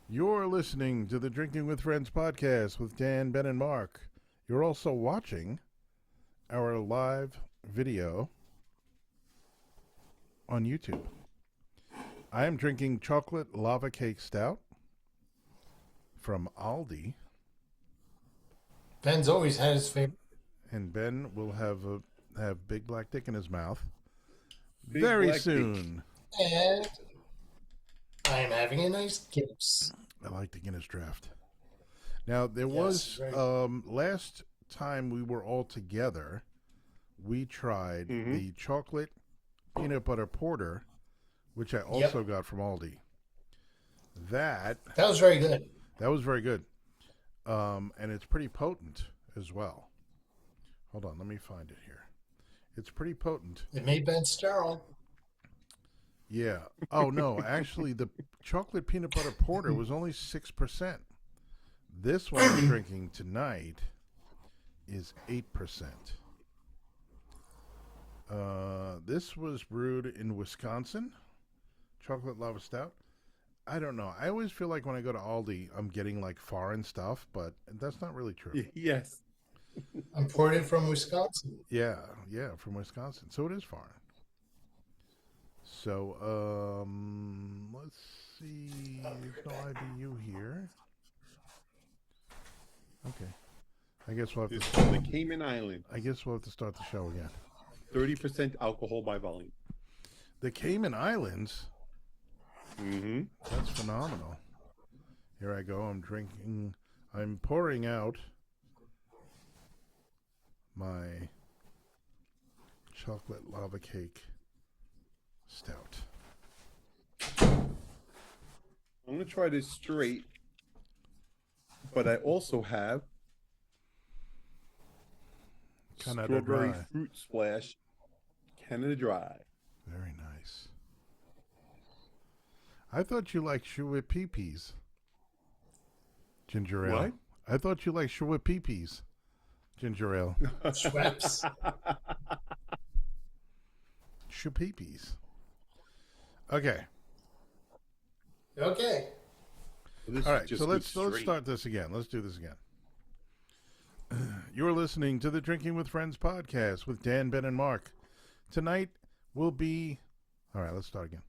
You're listening to the Drinking with Friends podcast with Dan, Ben, and Mark. You're also watching our live video on YouTube. I am drinking chocolate lava cake stout from Aldi. Ben's always had his favorite. And Ben will have Big Black Dick in his mouth Big very Black soon. And I am having a nice Guinness. I like the Guinness draft. Now, there Yes, was, right. last time we were all together, we tried the chocolate peanut butter porter, which I also got from Aldi. That was very good. That was very good. And it's pretty potent as well. Hold on, let me find it here. It's pretty potent. It made Ben sterile. Yeah. Oh, no, actually, the chocolate peanut butter porter was only 6%. This one I'm drinking tonight is 8%. This was brewed in Wisconsin, chocolate lava stout. I don't know. I always feel like when I go to Aldi, I'm getting like foreign stuff, but that's not really true. Yes. Imported from Wisconsin. Yeah, from Wisconsin. So it is foreign. So, let's see. There's no IBU here. Okay. I guess we'll have This to is from the Cayman Islands. I guess we'll have to start the show again. 30% alcohol by volume. The Cayman Islands? Mm-hmm. That's phenomenal. Here I go. I'm pouring out my chocolate lava cake stout. I'm going to try this straight, but I also have Canada strawberry Dry. fruit splash Canada Dry. Very nice. I thought you liked Chouette Peepees. Ginger ale. What? I thought you liked Chouette Peepees. Ginger ale. Schweppes. Choupeepees. Okay. Okay. This All is right. just So good let's straight. start this again. Let's do this again. You're listening to the Drinking with Friends podcast with Dan, Ben, and Mark. Tonight will be... All right, let's start again.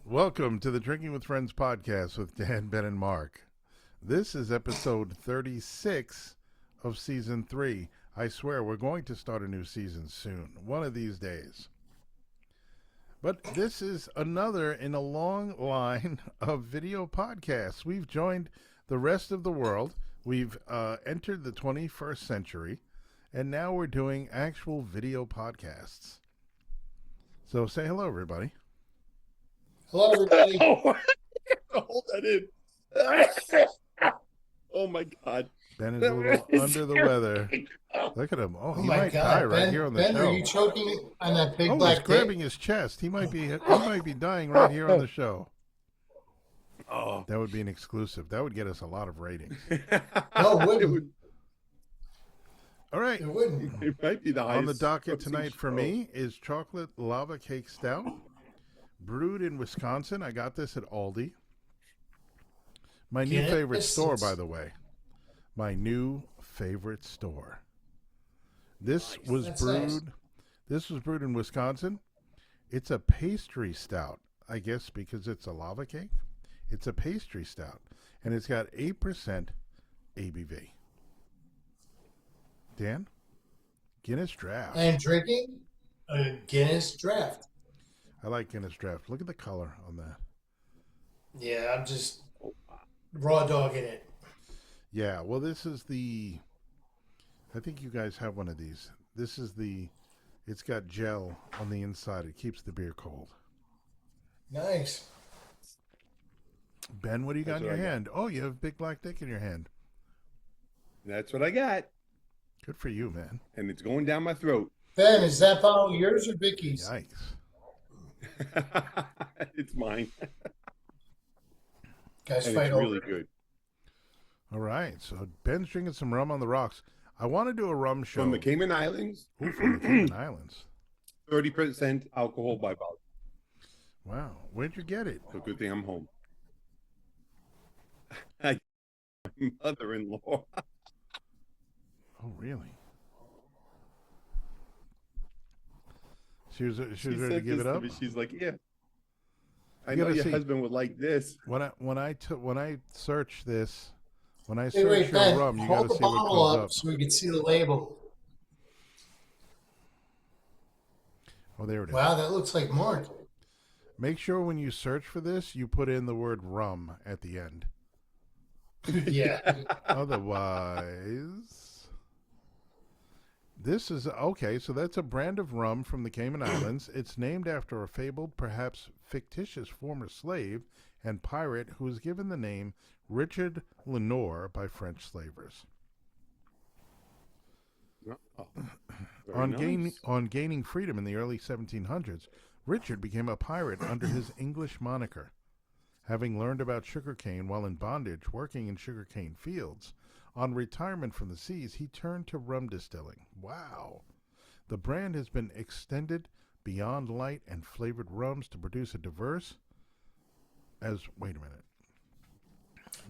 Welcome to the Drinking with Friends podcast with Dan, Ben, and Mark. This is episode 36 of season 3. I swear we're going to start a new season soon, one of these days. But this is another in a long line of video podcasts. We've joined the rest of the world. We've entered the 21st century, and now we're doing actual video podcasts. So say hello, everybody. Hello, everybody. Hold that in. Oh, my God. Ben is a little under the weather. Look at him. Oh, he might die right Ben, here on the Ben, show. are you choking on that big Oh, he's black grabbing dick? his chest. He might be dying right here on the show. Oh. That would be an exclusive. That would get us a lot of ratings. No, it wouldn't. All right. It wouldn't. It might be the highest. On the docket grossing tonight for show. me is chocolate lava cake stout, brewed in Wisconsin. I got this at Aldi. My new Yes. favorite store, by the way. My new favorite store. This was That's brewed. nice. This was brewed in Wisconsin. It's a pastry stout, I guess, because it's a lava cake. It's a pastry stout, and it's got 8% ABV. Dan, Guinness Draft. I am drinking a Guinness draft. I like Guinness Draft. Look at the color on that. Yeah, I'm just raw dogging it. Yeah, well, this is the... I think you guys have one of these. This is the... It's got gel on the inside. It keeps the beer cold. Nice. Ben, what do you got That's in your what I got. hand? Oh, you have big black dick in your hand. That's what I got. Good for you, man. And it's going down my throat. Ben, is that bottle yours or Vicky's? Yikes. It's mine. Guys, And fight it's over really it. good. All right, so Ben's drinking some rum on the rocks. I want to do a rum show. From the Cayman Islands. Ooh, from the Cayman Islands. 30% alcohol by volume. Wow. Where'd you get it? So good thing I'm home. My mother-in-law. Oh, really? She was ready to said give this it up. me. She's like, yeah. I You know gotta your see. husband would like this. When I search this, when I Hey, search wait, your Ben, rum, you hold gotta the see what bottle comes up up. so we can see the label. Oh, there it is. Wow, that looks like Mark. Make sure when you search for this, you put in the word rum at the end. Yeah. Otherwise, this is okay. So that's a brand of rum from the Cayman Islands. It's named after a fabled, perhaps fictitious former slave and pirate who was given the name Richard Lenore by French slavers. Oh, very nice. On gaining freedom in the early 1700s, Richard became a pirate under his English moniker. Having learned about sugarcane while in bondage working in sugarcane fields, on retirement from the seas, he turned to rum distilling. Wow. The brand has been extended beyond light and flavored rums to produce a diverse wait a minute.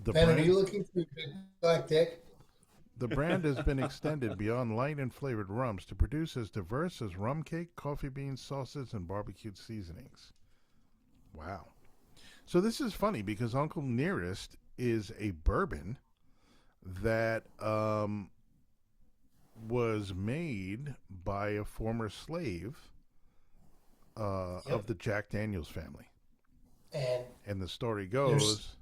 Ben, are you looking for a big black dick? The brand has been extended beyond light and flavored rums to produce as diverse as rum cake, coffee beans, sauces, and barbecued seasonings. Wow. So this is funny because Uncle Nearest is a bourbon that was made by a former slave of the Jack Daniels family. And the story goes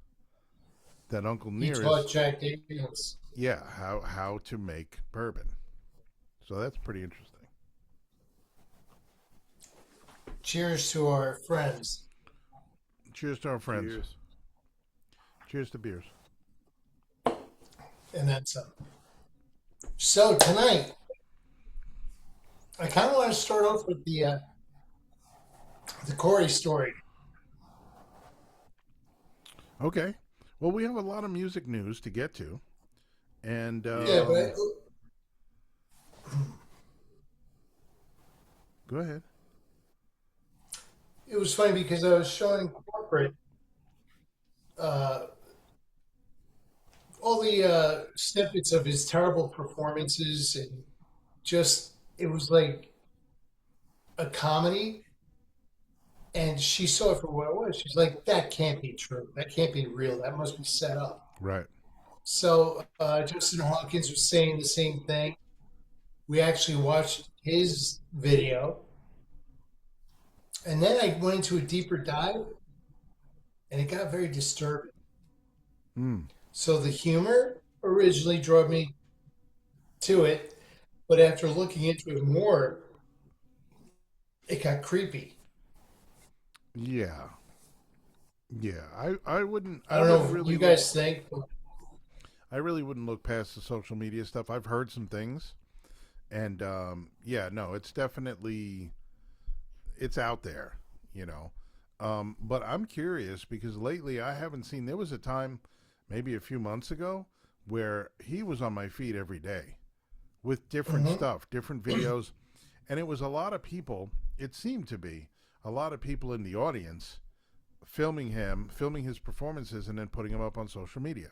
that Uncle Nearest taught Jack Daniels. Yeah, how to make bourbon. So that's pretty interesting. Cheers to our friends. Cheers to our friends. Cheers. Cheers to beers. And that's so tonight, I kind of want to start off with the Corey story. Okay. Well, we have a lot of music news to get to. And but go ahead. it was funny because I was showing corporate all the snippets of his terrible performances, and just it was like a comedy. And she saw it for what it was. She's like, that can't be true. That can't be real. That must be set up. Right. So Justin Hawkins was saying the same thing. We actually watched his video. And then I went into a deeper dive, and it got very disturbing. So the humor originally drove me to it, but after looking into it more, it got creepy. Yeah. I wouldn't. I don't know wouldn't what you guys think. I really wouldn't look past the social media stuff. I've heard some things, and it's definitely it's out there, But I'm curious because lately I haven't seen. There was a time, maybe a few months ago, where he was on my feed every day with different stuff, different videos, and it was a lot of people. It seemed to be a lot of people in the audience filming his performances, and then putting them up on social media.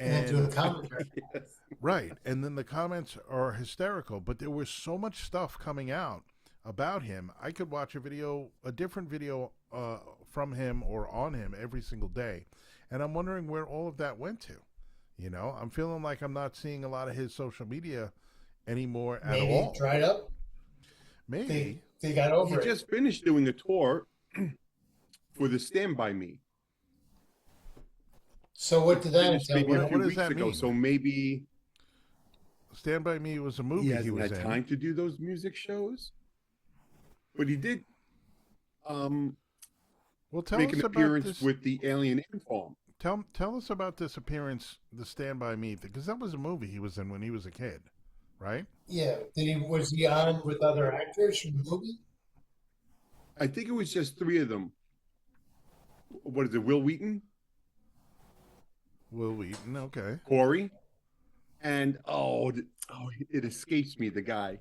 And doing commentary. Yes. Right. And then the comments are hysterical, but there was so much stuff coming out about him. I could watch a different video from him or on him every single day. And I'm wondering where all of that went to. I'm feeling like I'm not seeing a lot of his social media anymore at Maybe all. it dried up. Maybe. They got over He it. just finished doing a tour for the Stand By Me. So what did that Finished entail? maybe a few What does weeks that ago. mean? So maybe Stand By Me was a movie he he hasn't was had in. time to do those music shows. But he did Well, tell make us an about appearance this. with the Alien Ant Farm. Tell us about this appearance, the Stand By Me, because that was a movie he was in when he was a kid, right? Yeah. Was he on with other actors from the movie? I think it was just three of them. What is it? Will Wheaton, Will Wheaton, okay. Corey, and it escapes me, the guy.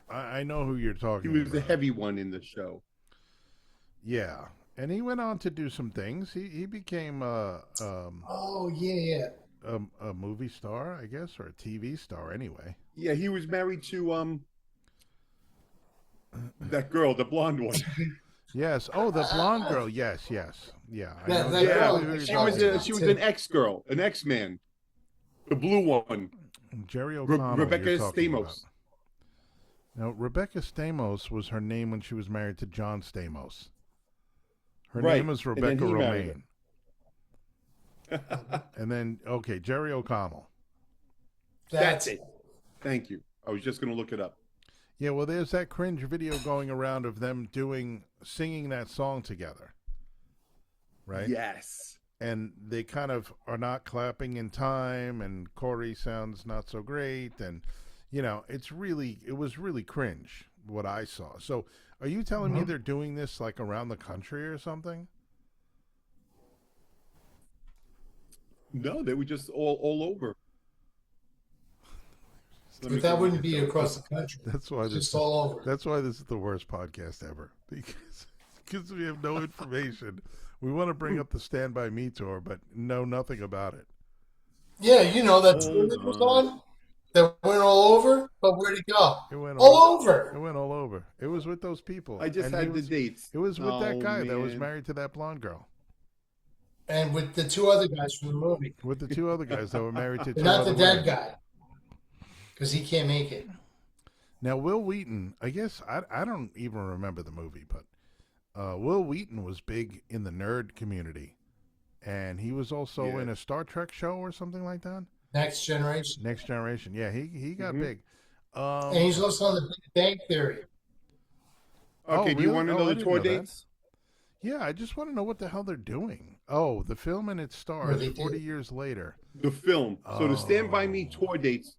I know who you're He talking was the about. heavy one in the show. Yeah, and he went on to do some things. He became Oh yeah. a movie star, I guess, or a TV star anyway. Yeah, he was married to that girl, the blonde one. Yes. Oh, the blonde girl. Yes, yes. Yeah, I know That Yeah, exactly girl, who you're she talking was about. she was an ex-girl, an ex-man, the blue one, Jerry O'Connell you're Rebecca talking about. Stamos. Now, Rebecca Stamos was her name when she was married to John Stamos. Her Right, name is and then Rebecca he married Romaine. And then, okay, Jerry O'Connell. That's it. Thank you. I was just going to look it up. Yeah, well, there's that cringe video going around of them singing that song together. Right? Yes. And they kind of are not clapping in time, and Corey sounds not so great. And, it was really cringe what I saw. So are you telling me they're doing this like around the country or something? No, they were just all over. But that wouldn't be across the country. That's why It's this just all over. That's why this is the worst podcast ever, because we have no information. We want to bring up the Stand By Me tour, but know nothing about it. Yeah, that tour that was on that went all over, but where'd it go? It went all over. It went all over. It was with those people. I just had the dates. It was with that guy that was man. married to that blonde girl. And with the two other guys from the movie. With the two other guys that were married to two Not other the dead women. guy. Because he can't make it. Now, Will Wheaton, I guess, I don't even remember the movie, but Will Wheaton was big in the nerd community. And he was also in a Star Trek show or something like that. Next Generation. Next Generation. Yeah, he got big. And he's also on the Big Bang Theory. Okay, do you want to know I the didn't tour know that. dates? Yeah, I just want to know what the hell they're doing. Oh, the film and its stars they 40 did. years later. The film. So the Stand By Me tour dates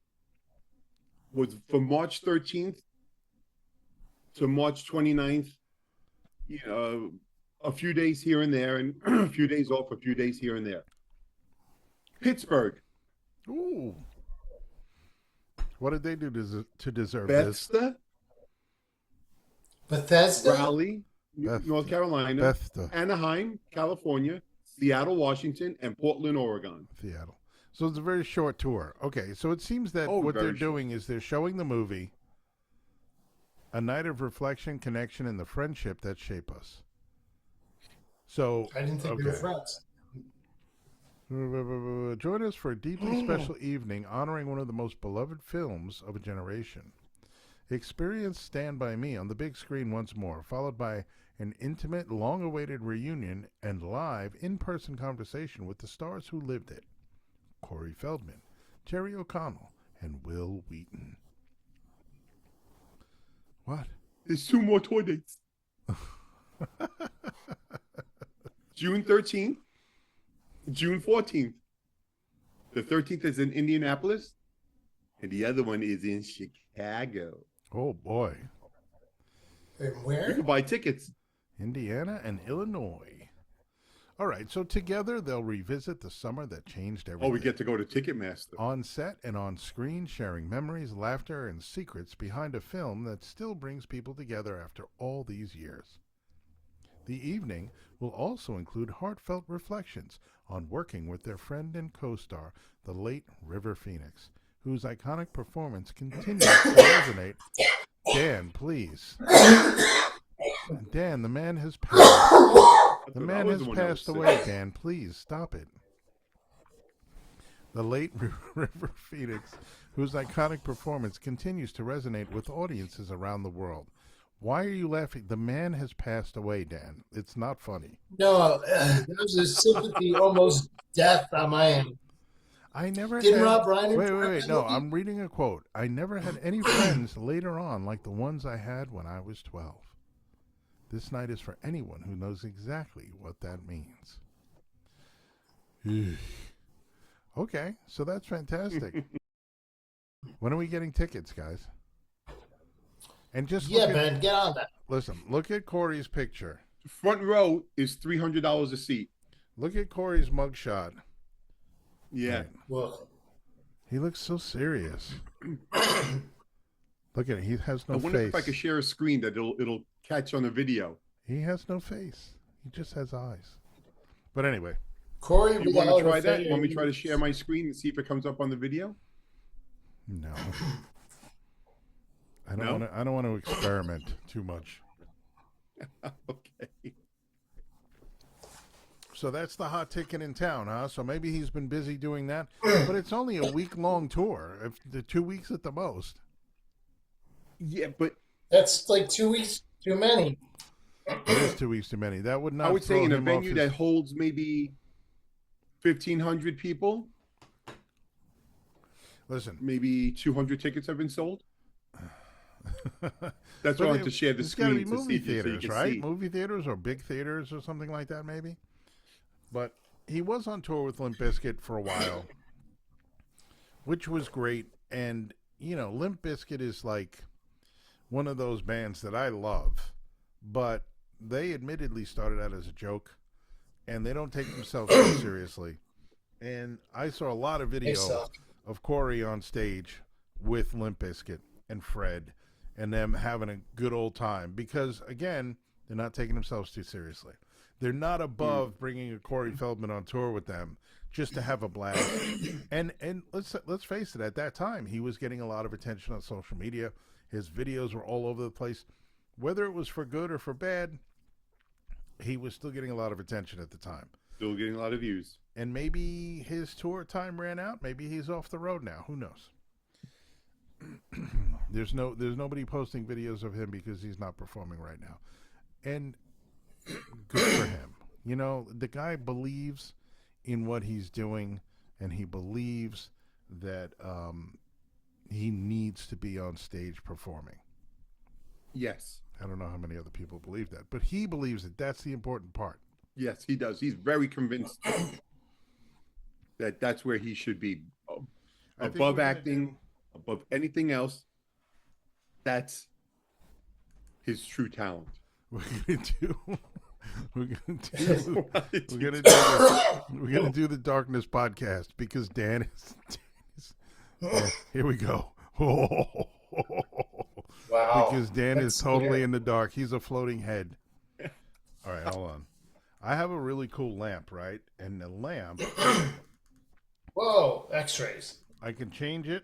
was from March 13th to March 29th. A few days here and there, and a few days off, a few days here and there. Pittsburgh. Ooh. What did they do to deserve this? Bethesda? Raleigh, North Carolina, Bethesda. Anaheim, California, Seattle, Washington, and Portland, Oregon. Seattle. So it's a very short tour. Okay, so it seems that what they're doing is they're showing the movie, A Night of Reflection, Connection, and the Friendship That Shape Us. So I didn't think they were friends. Join us for a deeply special evening honoring one of the most beloved films of a generation. Experience Stand By Me on the big screen once more, followed by an intimate, long-awaited reunion and live, in-person conversation with the stars who lived it. Corey Feldman, Jerry O'Connell, and Will Wheaton. What? There's 2 more tour dates. June 13th, June 14th. The 13th is in Indianapolis, and the other one is in Chicago. Oh, boy. And You where? can buy tickets. Indiana and Illinois. All right, so together they'll revisit the summer that changed everything. Oh, we get to go to Ticketmaster. On set and on screen, sharing memories, laughter, and secrets behind a film that still brings people together after all these years. The evening will also include heartfelt reflections on working with their friend and co-star, the late River Phoenix, whose iconic performance continues to resonate. Dan, please. Dan, the man has passed. The man has passed away, Dan. Please, stop it. The late River Phoenix, whose iconic performance continues to resonate with audiences around the world. Why are you laughing? The man has passed away, Dan. It's not funny. No, there's a sympathy, almost death on my end. I never Didn't had... Rob Reiner... Wait. No, I'm reading a quote. I never had any friends later on like the ones I had when I was 12. This night is for anyone who knows exactly what that means. Okay, so that's fantastic. When are we getting tickets, guys? And just Ben, get on that. Listen, look at Corey's picture. Front row is $300 a seat. Look at Corey's mugshot. Yeah. Right. Well, He looks so serious. Look at it. He has no I wonder face. if I could share a screen that it'll catch on the video. He has no face. He just has eyes. But anyway. Corey, You want to without try a that? face- Want me to try to share my screen and see if it comes up on the video? No. No? I don't want to experiment too much. Okay. So that's the hot ticket in town, huh? So maybe he's been busy doing that. But it's only a week-long tour. If the 2 weeks at the most. Yeah, but That's like 2 weeks too many. It is 2 weeks too many. That would not I would say throw in a him off venue his- that holds maybe 1,500 people, Listen. maybe 200 tickets have been sold. That's But why I want to share the it's gotta screen be to movie see so you theaters, can right? see. Movie theaters or big theaters or something like that, maybe. But he was on tour with Limp Bizkit for a while, which was great. And Limp Bizkit is like one of those bands that I love, but they admittedly started out as a joke, and they don't take themselves too seriously. And I saw a lot of They video suck. of Corey on stage with Limp Bizkit and Fred and them having a good old time because, again, they're not taking themselves too seriously. They're not above bringing a Corey Feldman on tour with them just to have a blast. And let's face it, at that time, he was getting a lot of attention on social media. His videos were all over the place. Whether it was for good or for bad, he was still getting a lot of attention at the time. Still getting a lot of views. And maybe his tour time ran out. Maybe he's off the road now. Who knows? There's nobody posting videos of him because he's not performing right now. And good for him. The guy believes in what he's doing, and he believes that he needs to be on stage performing. Yes. I don't know how many other people believe that, but he believes that that's the important part. Yes, he does. He's very convinced that that's where he should be. I think Above we're gonna acting, above anything else, that's his true talent. We're gonna do. We're gonna do. What? We're gonna do the Darkness podcast because Dan is yeah, here we go. Wow. Because Dan That's is totally scary. in the dark. He's a floating head. All right, hold on. I have a really cool lamp, right? And the lamp, Whoa, X-rays. I can change it.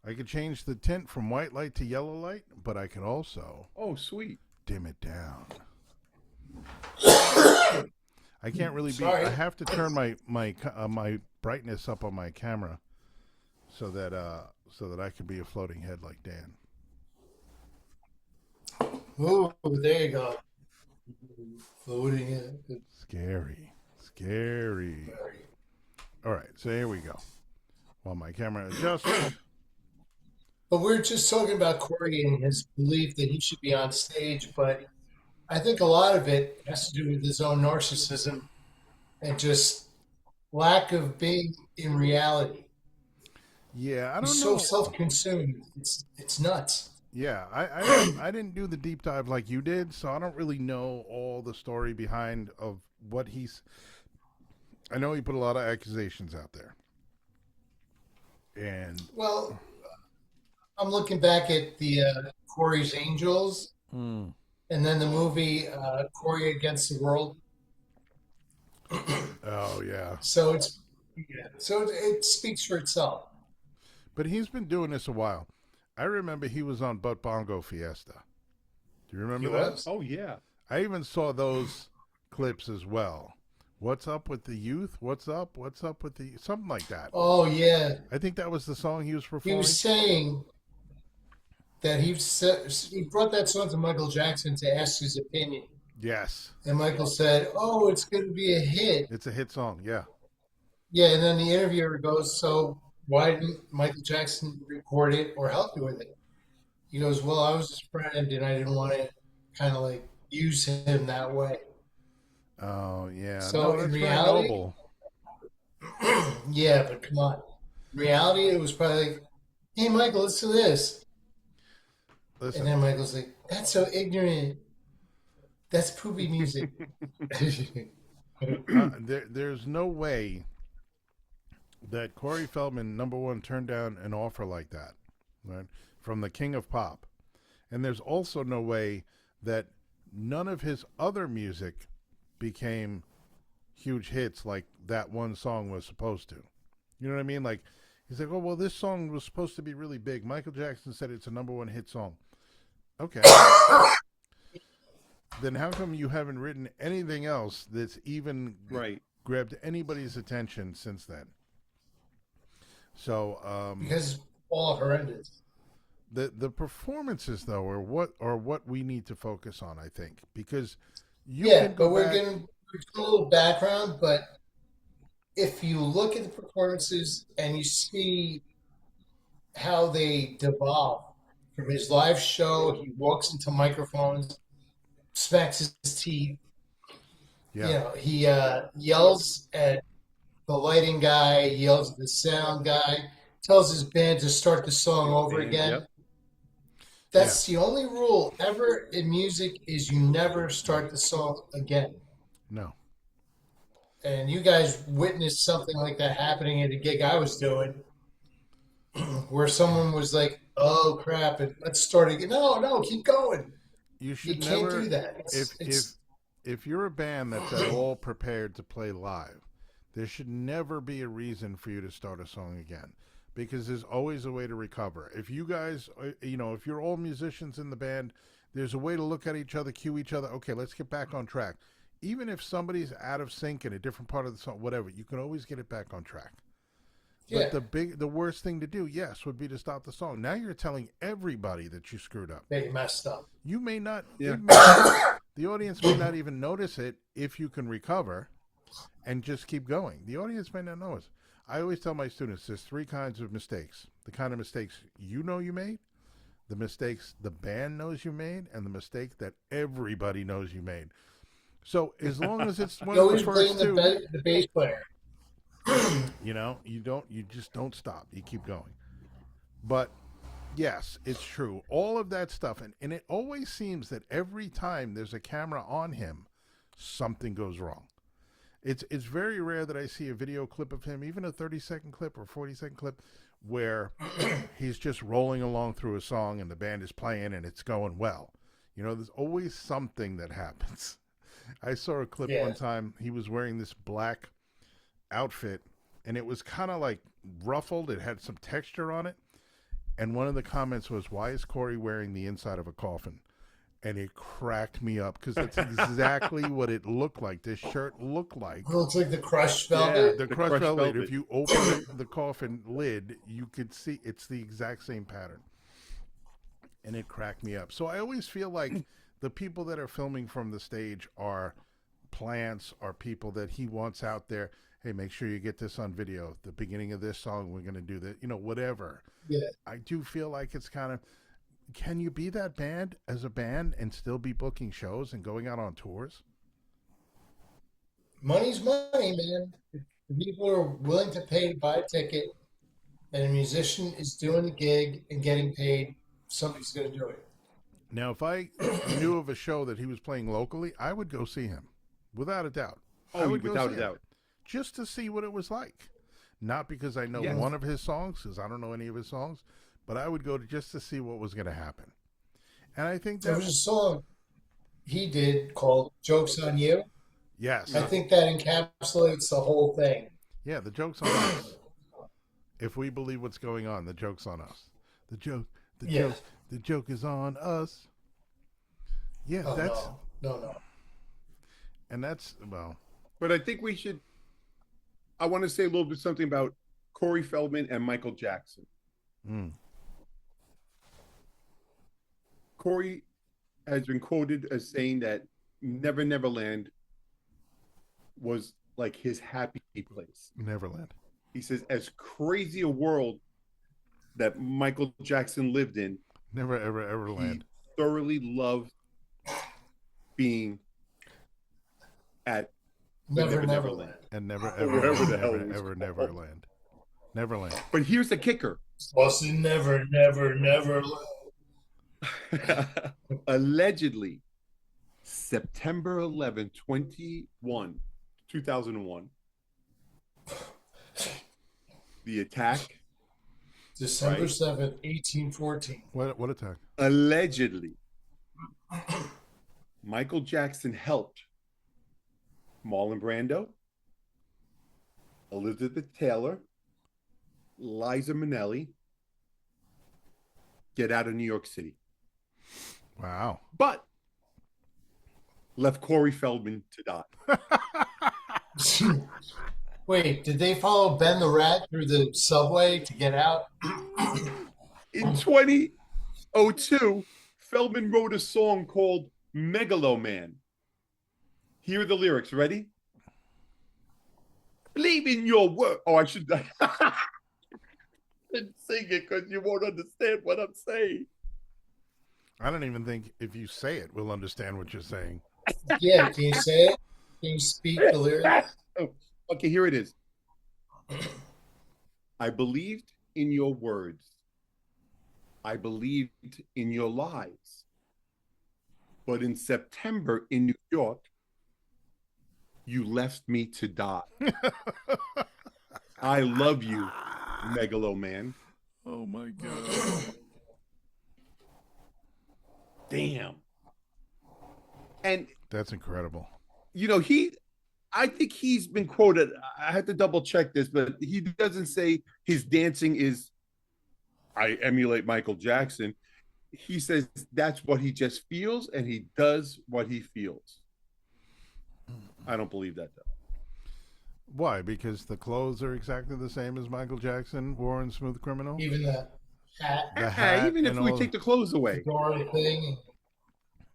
I can change the tint from white light to yellow light, but I can also Oh, sweet. dim it down. I can't really be. Sorry. I have to turn my brightness up on my camera so that I can be a floating head like Dan. Ooh, there you go. Floating in. Scary. All right, so here we go. While my camera adjusts. But we're just talking about Corey and his belief that he should be on stage, but I think a lot of it has to do with his own narcissism and just lack of being in reality. Yeah, I don't He's know. so self-consumed. It's nuts. Yeah, I didn't do the deep dive like you did, so I don't really know all the story behind of what he's. I know he put a lot of accusations out there, and Well, I'm looking back at the Corey's Angels and then the movie Corey Against the World. oh yeah, So it speaks for itself. but he's been doing this a while. I remember he was on Butt Bongo Fiesta. Do you remember He that? was? Oh, yeah. I even saw those clips as well. What's up with the youth? What's up? What's up with the something like that? Oh yeah, I think that was the song he was he performing. was saying that he brought that song to Michael Jackson to ask his opinion, Yes, and Michael said, "Oh, it's going to be a hit." it's a hit song. Yeah. Yeah, and then the interviewer goes, "So why didn't Michael Jackson record it or help you with it?" He goes, "Well, I was his friend, and I didn't want to kind of like use him that way." Oh yeah. So no, in that's very reality- noble. Yeah, but come on. In reality, it was probably like, "Hey, Michael, listen to this," Listen, and then Michael's like, "That's so ignorant. That's poopy music." there's no way that Corey Feldman, number one, turned down an offer like that. Right? from the king of pop. And there's also no way that none of his other music became huge hits like that one song was supposed to. You know what I mean? Like, he's like, oh, well, this song was supposed to be really big. Michael Jackson said it's a #1 hit song. Okay. Then how come you haven't written anything else that's even grabbed anybody's attention since then? So because all horrendous. The performances though are what we need to focus on, I think, because but we're getting a little background. But if you look at the performances and you see how they devolve from his live show, he walks into microphones, smacks his teeth. Yeah. You know, he yells at the lighting guy, yells at the sound guy, tells his band to start the song over again. Yep. That's the only rule ever in music is you never start the song again. No. And you guys witnessed something like that happening at a gig I was doing where someone was like, oh, crap, and let's start again. No, keep going. You can't do that. If you're a band that's at all prepared to play live, there should never be a reason for you to start a song again, because there's always a way to recover. If you guys, if you're all musicians in the band, there's a way to look at each other, cue each other. Okay, let's get back on track. Even if somebody's out of sync in a different part of the song, whatever, you can always get it back on track. Yeah. But the worst thing to do, yes, would be to stop the song. Now you're telling everybody that you screwed up. They messed up. You may not. Yeah. The audience may not even notice it if you can recover and just keep going. The audience may not notice. I always tell my students there's 3 kinds of mistakes. The kind of mistakes you know you made, the mistakes the band knows you made, and the mistake that everybody knows you made. So as long as it's one of the first two, the bass player. you just don't stop. You keep going. But yes, it's true. All of that stuff, and it always seems that every time there's a camera on him, something goes wrong. It's very rare that I see a video clip of him, even a 30-second clip or 40-second clip, where he's just rolling along through a song and the band is playing and it's going well. There's always something that happens. I saw a clip one time. He was wearing this black outfit, and it was kind of like ruffled. It had some texture on it. And one of the comments was, why is Corey wearing the inside of a coffin? And it cracked me up because that's exactly what it looked like. This shirt looked like. It looks like the crushed velvet. Yeah, the crushed velvet. If you open the coffin lid, you could see it's the exact same pattern. And it cracked me up. So I always feel like the people that are filming from the stage are plants, are people that he wants out there. Hey, make sure you get this on video. The beginning of this song, we're going to do that. Whatever. Yeah. I do feel like it's kind of, can you be that band as a band and still be booking shows and going out on tours? Money's money, man. If people are willing to pay to buy a ticket and a musician is doing a gig and getting paid, somebody's going to do it. Now, if I knew of a show that he was playing locally, I would go see him, without a doubt. Oh, without a doubt. Just to see what it was like. Not because I know one of his songs, because I don't know any of his songs, but I would go just to see what was going to happen. And I think there was a song he did called Joke's on You. Yes. I think that encapsulates the whole thing. Yeah, the joke's on us. If we believe what's going on, the joke's on us. The joke is on us. Yeah, No. And that's, well. But I think I want to say a little bit something about Corey Feldman and Michael Jackson. Corey has been quoted as saying that Never Never Land was like his happy place. Neverland. He says, as crazy a world that Michael Jackson lived in, Never Ever Ever Land. He thoroughly loved being at Neverland. And Never Ever Ever Neverland. Neverland. But here's the kicker. Austin Never Allegedly, September 11, 2001, the attack December Right. 7th, 1814. What attack? Allegedly, Michael Jackson helped Marlon Brando, Elizabeth Taylor, Liza Minnelli get out of New York City, Wow. but left Corey Feldman to die. Wait, did they follow Ben the Rat through the subway to get out? In 2002, Feldman wrote a song called Megalo Man. Here are the lyrics. Ready? Believe in your work. Oh, I should sing it because you won't understand what I'm saying. I don't even think if you say it, we'll understand what you're saying. Yeah, can you say it? Can you speak the lyrics? Oh, okay, here it is. I believed in your words. I believed in your lies. But in September in New York, you left me to die. I love you, Megalo Man. Oh my God. Damn. And That's incredible. you know, I think he's been quoted. I had to double check this, but he doesn't say his dancing is I emulate Michael Jackson. He says that's what he just feels, and he does what he feels. I don't believe that, though. Why? Because the clothes are exactly the same as Michael Jackson wore in Smooth Criminal? Even the hat, The hat Even if and we all take the clothes away, door thing.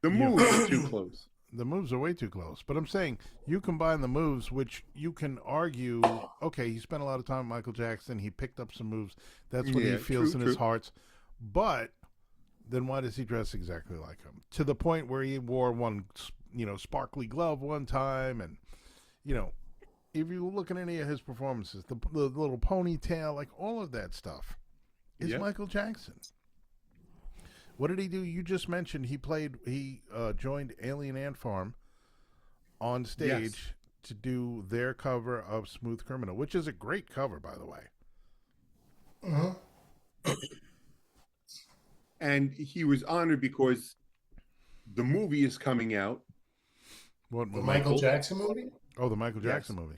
the moves are too close. the moves are way too close. But I'm saying you combine the moves, which you can argue, okay, he spent a lot of time with Michael Jackson. He picked up some moves. That's what he Yeah, feels true, in his true. heart. But then why does he dress exactly like him? To the point where he wore one, sparkly glove one time. And, if you look at any of his performances, the little ponytail, like all of that stuff is Yeah. Michael Jackson. What did he do? You just mentioned he joined Alien Ant Farm on stage to do their cover of Smooth Criminal, which is a great cover, by the way. Mm-hmm. And he was honored because the movie is coming out. What The movie? Michael Jackson movie? Oh, the Michael Yes. Jackson movie.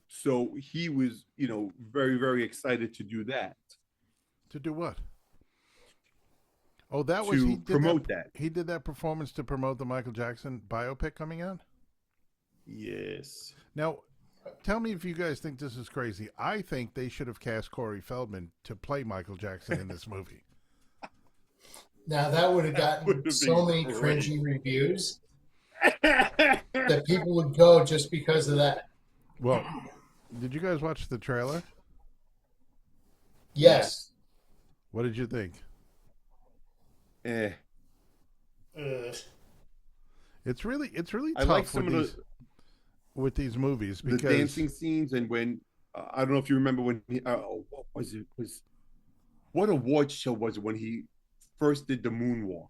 So he was, very, very excited to do that. To do what? Oh, that To was he did promote that. He did that performance to promote the Michael Jackson biopic coming out. Yes. Now, tell me if you guys think this is crazy. I think they should have cast Corey Feldman to play Michael Jackson in this movie. Now that would have That gotten would've so been many great. cringy reviews that people would go just because of that. Well, did you guys watch the trailer? Yes. What did you think? Eh. It's really I tough like some of with these movies because the dancing scenes, and when I don't know if you remember when he what was it? What award show was it when he first did the moonwalk?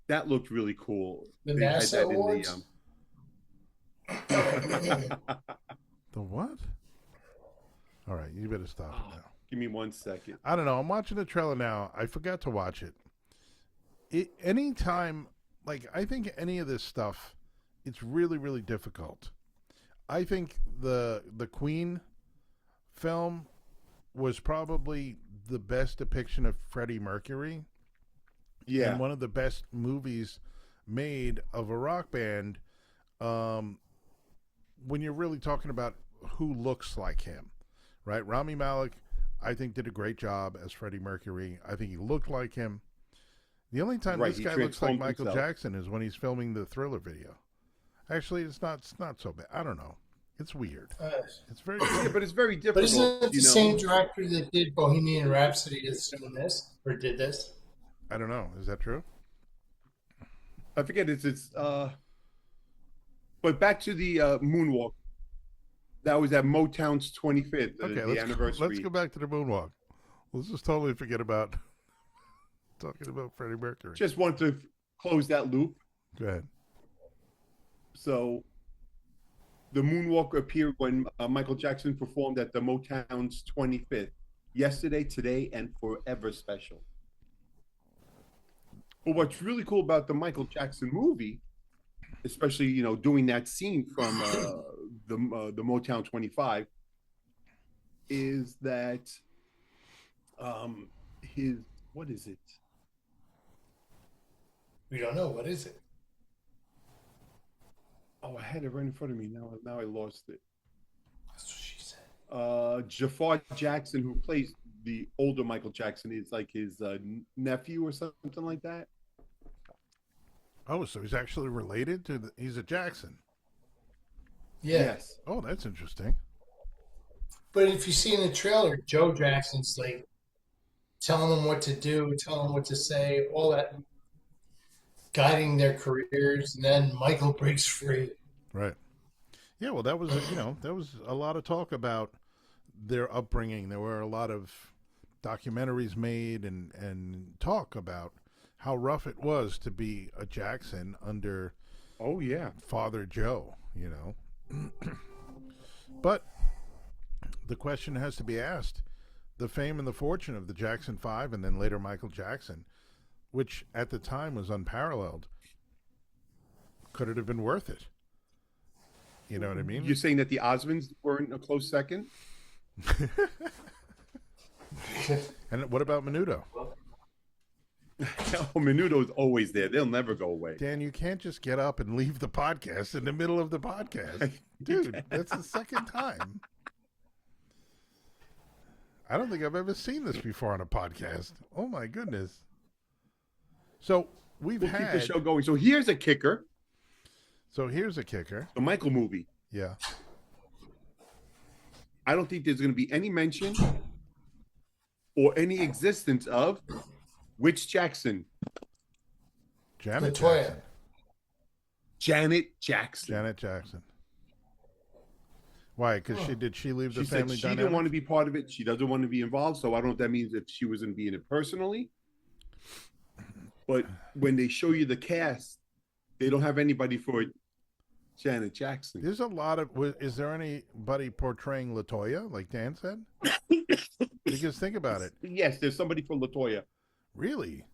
That looked really cool. The They had NASA that in awards? the what? All right, you better stop it now. Give me 1 second. I don't know. I'm watching the trailer now. I forgot to watch it. Anytime, like, I think any of this stuff, it's really, really difficult. I think the Queen film was probably the best depiction of Freddie Mercury. Yeah. And one of the best movies made of a rock band when you're really talking about who looks like him, right? Rami Malek, I think, did a great job as Freddie Mercury. I think he looked like him. The only time Right, this he guy looks like transformed Michael himself. Jackson is when he's filming the Thriller video. Actually, it's not so bad. I don't know. It's weird. It's very Yeah, weird. but it's very But difficult. isn't it the same director that did Bohemian Rhapsody that's doing this or did this? I don't know. Is that true? I forget but back to the moonwalk. That was at Motown's 25th, Okay, the let's anniversary. go back to the moonwalk. Let's just totally forget about talking about Freddie Mercury. Just want to close that loop. Go ahead. So The moonwalk appeared when Michael Jackson performed at the Motown's 25th Yesterday, Today, and Forever special. But what's really cool about the Michael Jackson movie, especially doing that scene from the Motown 25, is that his what is it? We don't know. What is it? Oh, I had it right in front of me. Now I lost it. That's what she said. Jafar Jackson, who plays the older Michael Jackson, is like his nephew or something like that. Oh, so he's actually related to he's a Jackson. Yeah. Yes. Oh, that's interesting. But if you see in the trailer, Joe Jackson's like telling them what to do, telling them what to say, all that, guiding their careers, and then Michael breaks free. Right. Yeah, well, that was there was a lot of talk about their upbringing. There were a lot of documentaries made and talk about how rough it was to be a Jackson under Oh yeah. Father Joe, But the question has to be asked: the fame and the fortune of the Jackson 5 and then later Michael Jackson, which at the time was unparalleled, could it have been worth it? You know what I mean? You're saying that the Osmonds weren't a close second? And what about Menudo? Oh, Menudo's always there. They'll never go away. Dan, you can't just get up and leave the podcast in the middle of the podcast. Dude, that's the second time. I don't think I've ever seen this before on a podcast. Oh, my goodness. So we'll keep the show going. So here's a kicker. So here's a kicker. The Michael movie. Yeah. I don't think there's going to be any mention or any existence of which Jackson? Janet Latoya. Jackson. Janet Jackson. Janet Jackson. Why? Because she leave the She said family she dynamic? didn't want to be part of it. She doesn't want to be involved. So I don't know if that means that she wasn't being it personally. But when they show you the cast, they don't have anybody for Janet Jackson. There's a lot of. Is there anybody portraying Latoya, like Dan said? Because think about it. Yes, there's somebody for Latoya. Really?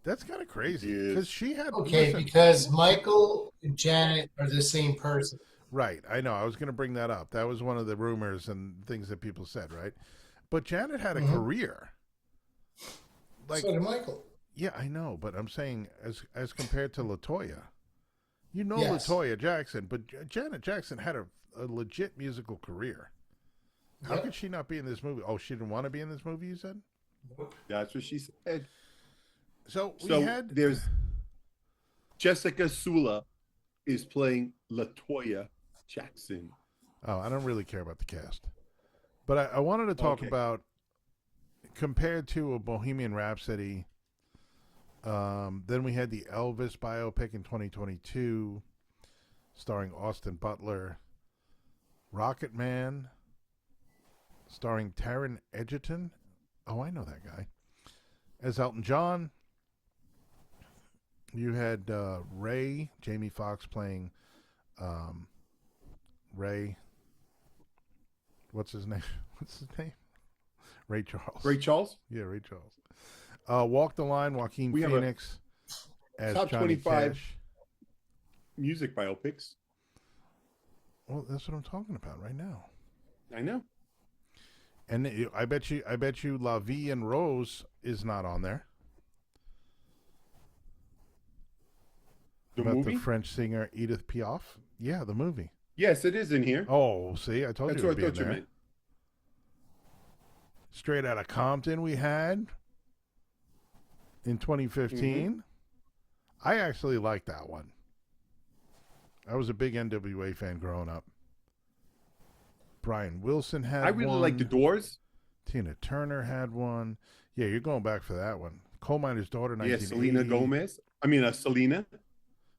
That's kind of crazy. Yes. Because she had. Okay, listen, because Michael and Janet are the same person. right. I know. I was going to bring that up. That was one of the rumors and things that people said, right? But Janet had a career. Like, So did Michael. yeah, I know. But I'm saying as compared to Latoya. Yes. Latoya Jackson, but Janet Jackson had a legit musical career. How Yep. could she not be in this movie? Oh, she didn't want to be in this movie, you said? That's what she said. So there's Jessica Sula is playing Latoya Jackson. Oh, I don't really care about the cast. But I wanted to talk about, compared to a Bohemian Rhapsody, then we had the Elvis biopic in 2022, starring Austin Butler. Rocket Man, starring Taron Egerton. Oh, I know that guy. As Elton John. You had Ray, Jamie Foxx playing Ray. What's his name? Ray Charles. Ray Charles? Yeah, Ray Charles. Walk the Line, Joaquin We have Phoenix as top Johnny 25 Cash. music biopics. Well, that's what I'm talking about right now. I know. And I bet you La Vie en Rose is not on there. The About movie? the French singer Edith Piaf. Yeah, the movie. Yes, it is in here. Oh, see, I told That's you it what would I be thought in you there. meant. Straight Outta Compton we had in 2015. I actually liked that one. I was a big NWA fan growing up. Brian Wilson had one. I really like The Doors. Tina Turner had one. Yeah, you're going back for that one. Coal Miner's Daughter, Yeah, 1980. Selena Gomez. Selena.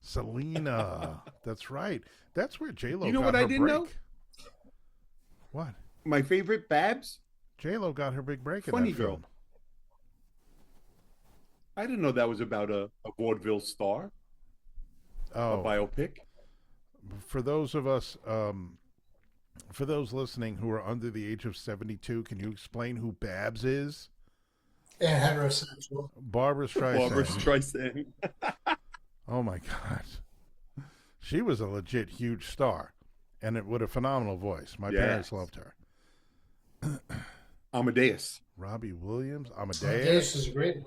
Selena. That's right. That's where J-Lo You know got what her I didn't break. know? What? My favorite, Babs. J-Lo got her big break in Funny that girl. film. I didn't know that was about a vaudeville star. Oh, A biopic. For those of us, for those listening who are under the age of 72, can you explain who Babs is? And heterosexual. Barbara Barbara Streisand. Streisand. Oh my God. She was a legit huge star and with a phenomenal voice. My parents loved her. Amadeus. Robbie Williams, This Amadeus. is great.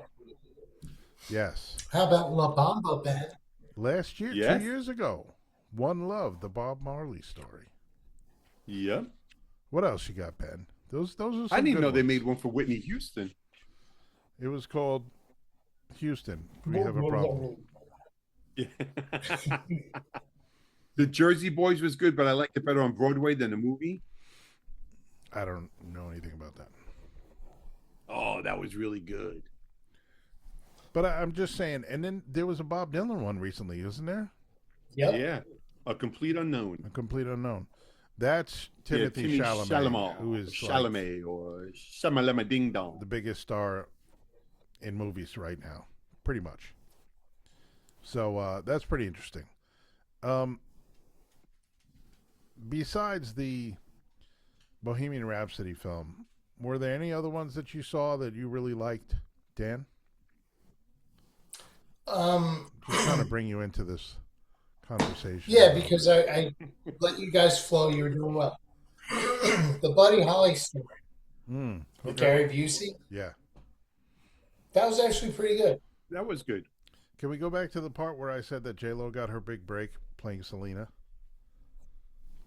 Yes. How about La Bamba Band? Last year, Yes. 2 years ago. One Love, the Bob Marley story. Yep. What else you got, Ben? Those are some I didn't good know they ones. made one for Whitney Houston. It was called Houston. We have a problem. Yeah. The Jersey Boys was good, but I liked it better on Broadway than the movie. I don't know anything about that. Oh, that was really good. But I'm just saying, and then there was a Bob Dylan one recently, isn't there? Yep. Yeah. A Complete Unknown. A Complete Unknown. That's Timothy Chalamet, who is Chalamet or Shamalama Ding Dong. the biggest star in movies right now, pretty much. So that's pretty interesting. Besides the Bohemian Rhapsody film, were there any other ones that you saw that you really liked, Dan? Just trying to bring you into this conversation. Yeah, because I let you guys flow. You were doing well. The Buddy Holly story with Okay. Gary Busey, Yeah. that was actually pretty good. That was good. Can we go back to the part where I said that J-Lo got her big break playing Selena?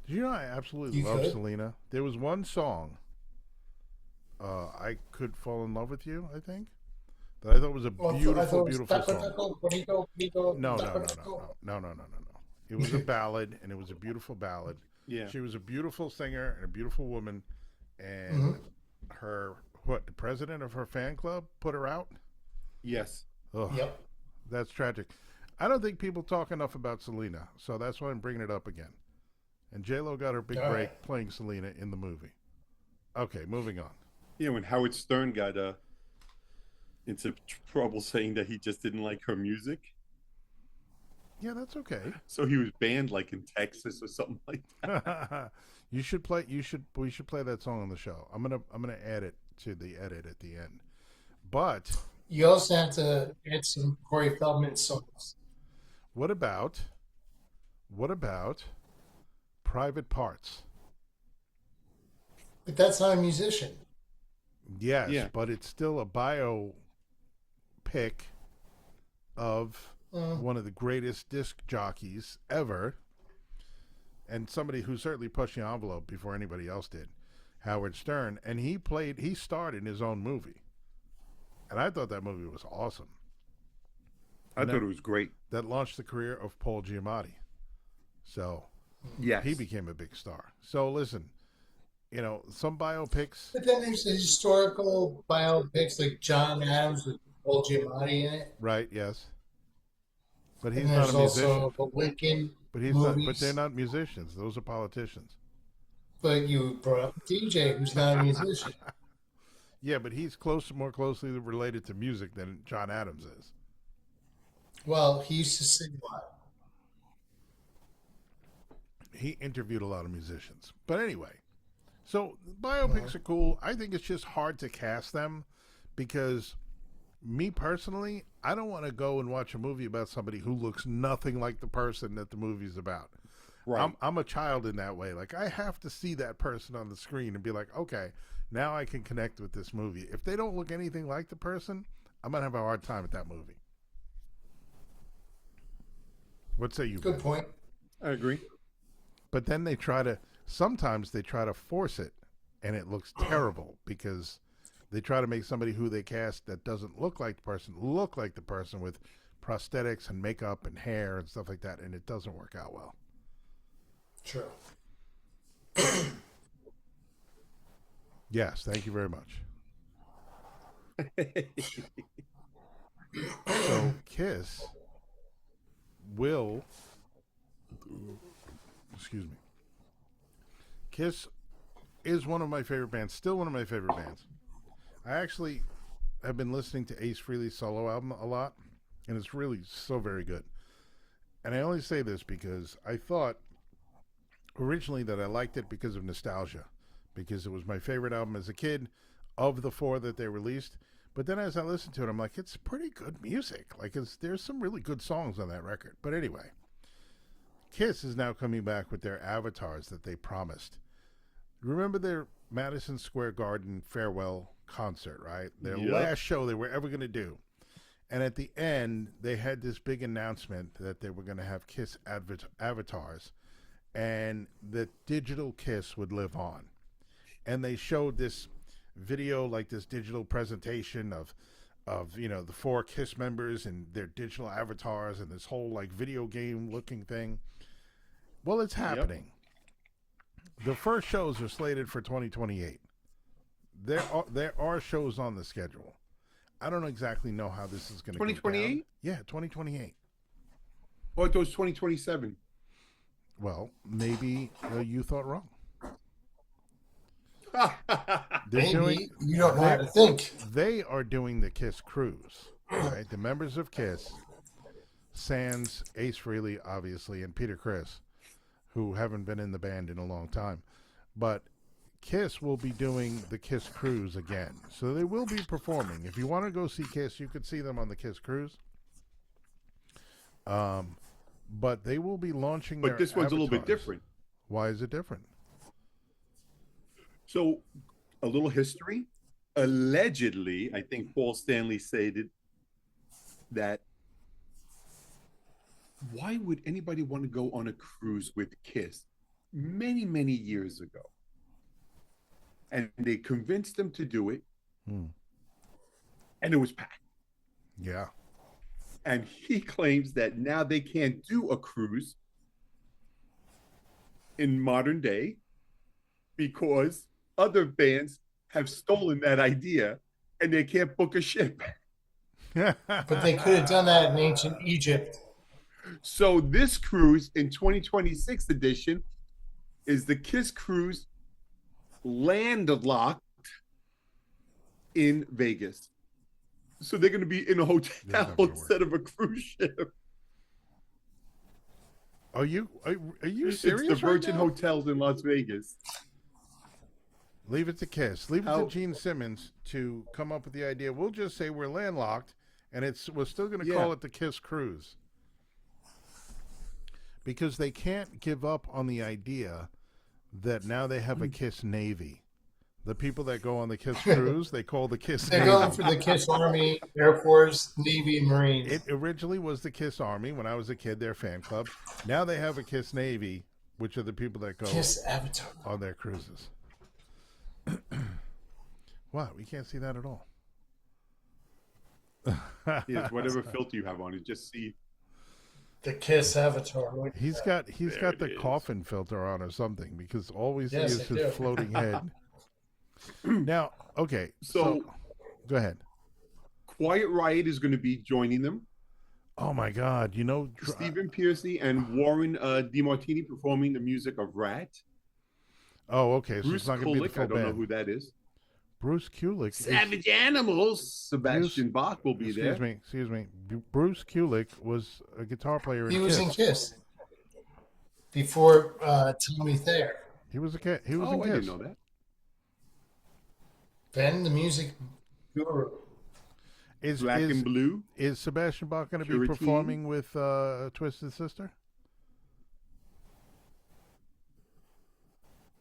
Did you know I absolutely You love could? Selena? There was one song, I Could Fall in Love with You, I think, that I thought was a Well, beautiful, I thought it was beautiful song. No. No. It was a ballad, and it was a beautiful ballad. Yeah. She was a beautiful singer and a beautiful woman, and her, the president of her fan club put her out? Yes. Ugh. Yep. That's tragic. I don't think people talk enough about Selena, so that's why I'm bringing it up again. And J-Lo got her big All break right. playing Selena in the movie. Okay, moving on. Yeah, when Howard Stern got into trouble saying that he just didn't like her music. Yeah, that's okay. So he was banned like in Texas or something like that. We should play that song on the show. I'm gonna add it to the edit at the end. But You also have to add some Corey Feldman songs. what about Private Parts? But that's not a musician. Yes, Yeah. but it's still a biopic of one of the greatest disc jockeys ever, and somebody who certainly pushed the envelope before anybody else did, Howard Stern. And he starred in his own movie, and I thought that movie was awesome. I thought it was great. That launched the career of Paul Giamatti, so Yes. he became a big star. So listen, some biopics. But then there's the historical biopics like John Adams with Paul Giamatti in it. Right, yes. But he's And not there's a musician. also the Lincoln But he's not. But movies. they're not musicians. Those are politicians. But you brought up DJ, who's not a musician. Yeah, but he's more closely related to music than John Adams is. Well, he used to sing a lot. He interviewed a lot of musicians. But anyway, so biopics are cool. I think it's just hard to cast them because me personally, I don't want to go and watch a movie about somebody who looks nothing like the person that the movie's about. Right. I'm a child in that way. Like, I have to see that person on the screen and be like, okay, now I can connect with this movie. If they don't look anything like the person, I'm going to have a hard time with that movie. What say you, Good Ben? point. I agree. But then sometimes they try to force it, and it looks terrible because they try to make somebody who they cast that doesn't look like the person with prosthetics and makeup and hair and stuff like that, and it doesn't work out well. True. Yes, thank you very much. So Kiss will, excuse me, Kiss is one of my favorite bands, still one of my favorite bands. I actually have been listening to Ace Frehley's solo album a lot, and it's really so very good. And I only say this because I thought originally that I liked it because of nostalgia, because it was my favorite album as a kid of the 4 that they released. But then as I listened to it, I'm like, it's pretty good music. Like, there's some really good songs on that record. But anyway, Kiss is now coming back with their avatars that they promised. Remember their Madison Square Garden farewell concert, right? Their last show they were ever going to do. And at the end, they had this big announcement that they were going to have Kiss avatars, and the digital Kiss would live on. And they showed this video, like this digital presentation of the 4 Kiss members and their digital avatars and this whole like video game looking thing. Well, it's happening. The first shows are slated for 2028. There are shows on the schedule. I don't exactly know how this is going to 2028? Yeah, 2028. Oh, it was 2027. Well, maybe you thought wrong. Maybe you don't know how to think. They are doing the Kiss cruise, right? The members of Kiss, sans Ace Frehley, obviously, and Peter Criss, who haven't been in the band in a long time. But Kiss will be doing the Kiss cruise again. So they will be performing. If you want to go see Kiss, you could see them on the Kiss cruise. But they will be launching But this one's a little bit avatars. different. Why is it different? So, a little history. Allegedly, I think Paul Stanley stated that why would anybody want to go on a cruise with Kiss many, many years ago? And they convinced them to do it. And it was packed. Yeah. And he claims that now they can't do a cruise in modern day because other bands have stolen that idea and they can't book a ship. But they could have done that in ancient Egypt. So this cruise in 2026 edition is the Kiss Cruise landlocked in Vegas. So they're going to be in a hotel instead of a cruise ship. Are you serious? It's the Virgin right now? Hotels in Las Vegas. Leave it to Kiss. Leave it to Gene Simmons to come up with the idea. We'll just say we're landlocked, and we're still going to call it the Kiss Cruise. Because they can't give up on the idea that now they have a Kiss Navy. The people that go on the Kiss Cruise, they call the Kiss They're Navy. going for the Kiss Army, Air Force, Navy, and Marines. It originally was the Kiss Army when I was a kid, their fan club. Now they have a Kiss Navy, which are the people that go Kiss Avatar on their cruises. Wow, we can't see that at all. Yes, whatever filter you have on it, just see. The Kiss Avatar. He's got the coffin filter on or something, because all we see is his floating head. Now, okay, so go ahead. Quiet Riot is going to be joining them. Oh my God! Stephen Pearcy and Warren DeMartini performing the music of Rat. Oh, okay. So Bruce it's not going to be the Kulick, full I don't know band. who that is. Bruce Kulick. Savage Animals. Sebastian Bach will be there. Excuse me. Bruce Kulick was a guitar player in Kiss. He was in Kiss before Tommy Thayer. He was a kid. He was in Kiss. I didn't know that. Ben, the music guru. Black and Blue. Is Sebastian Bach going to be performing with Twisted Sister?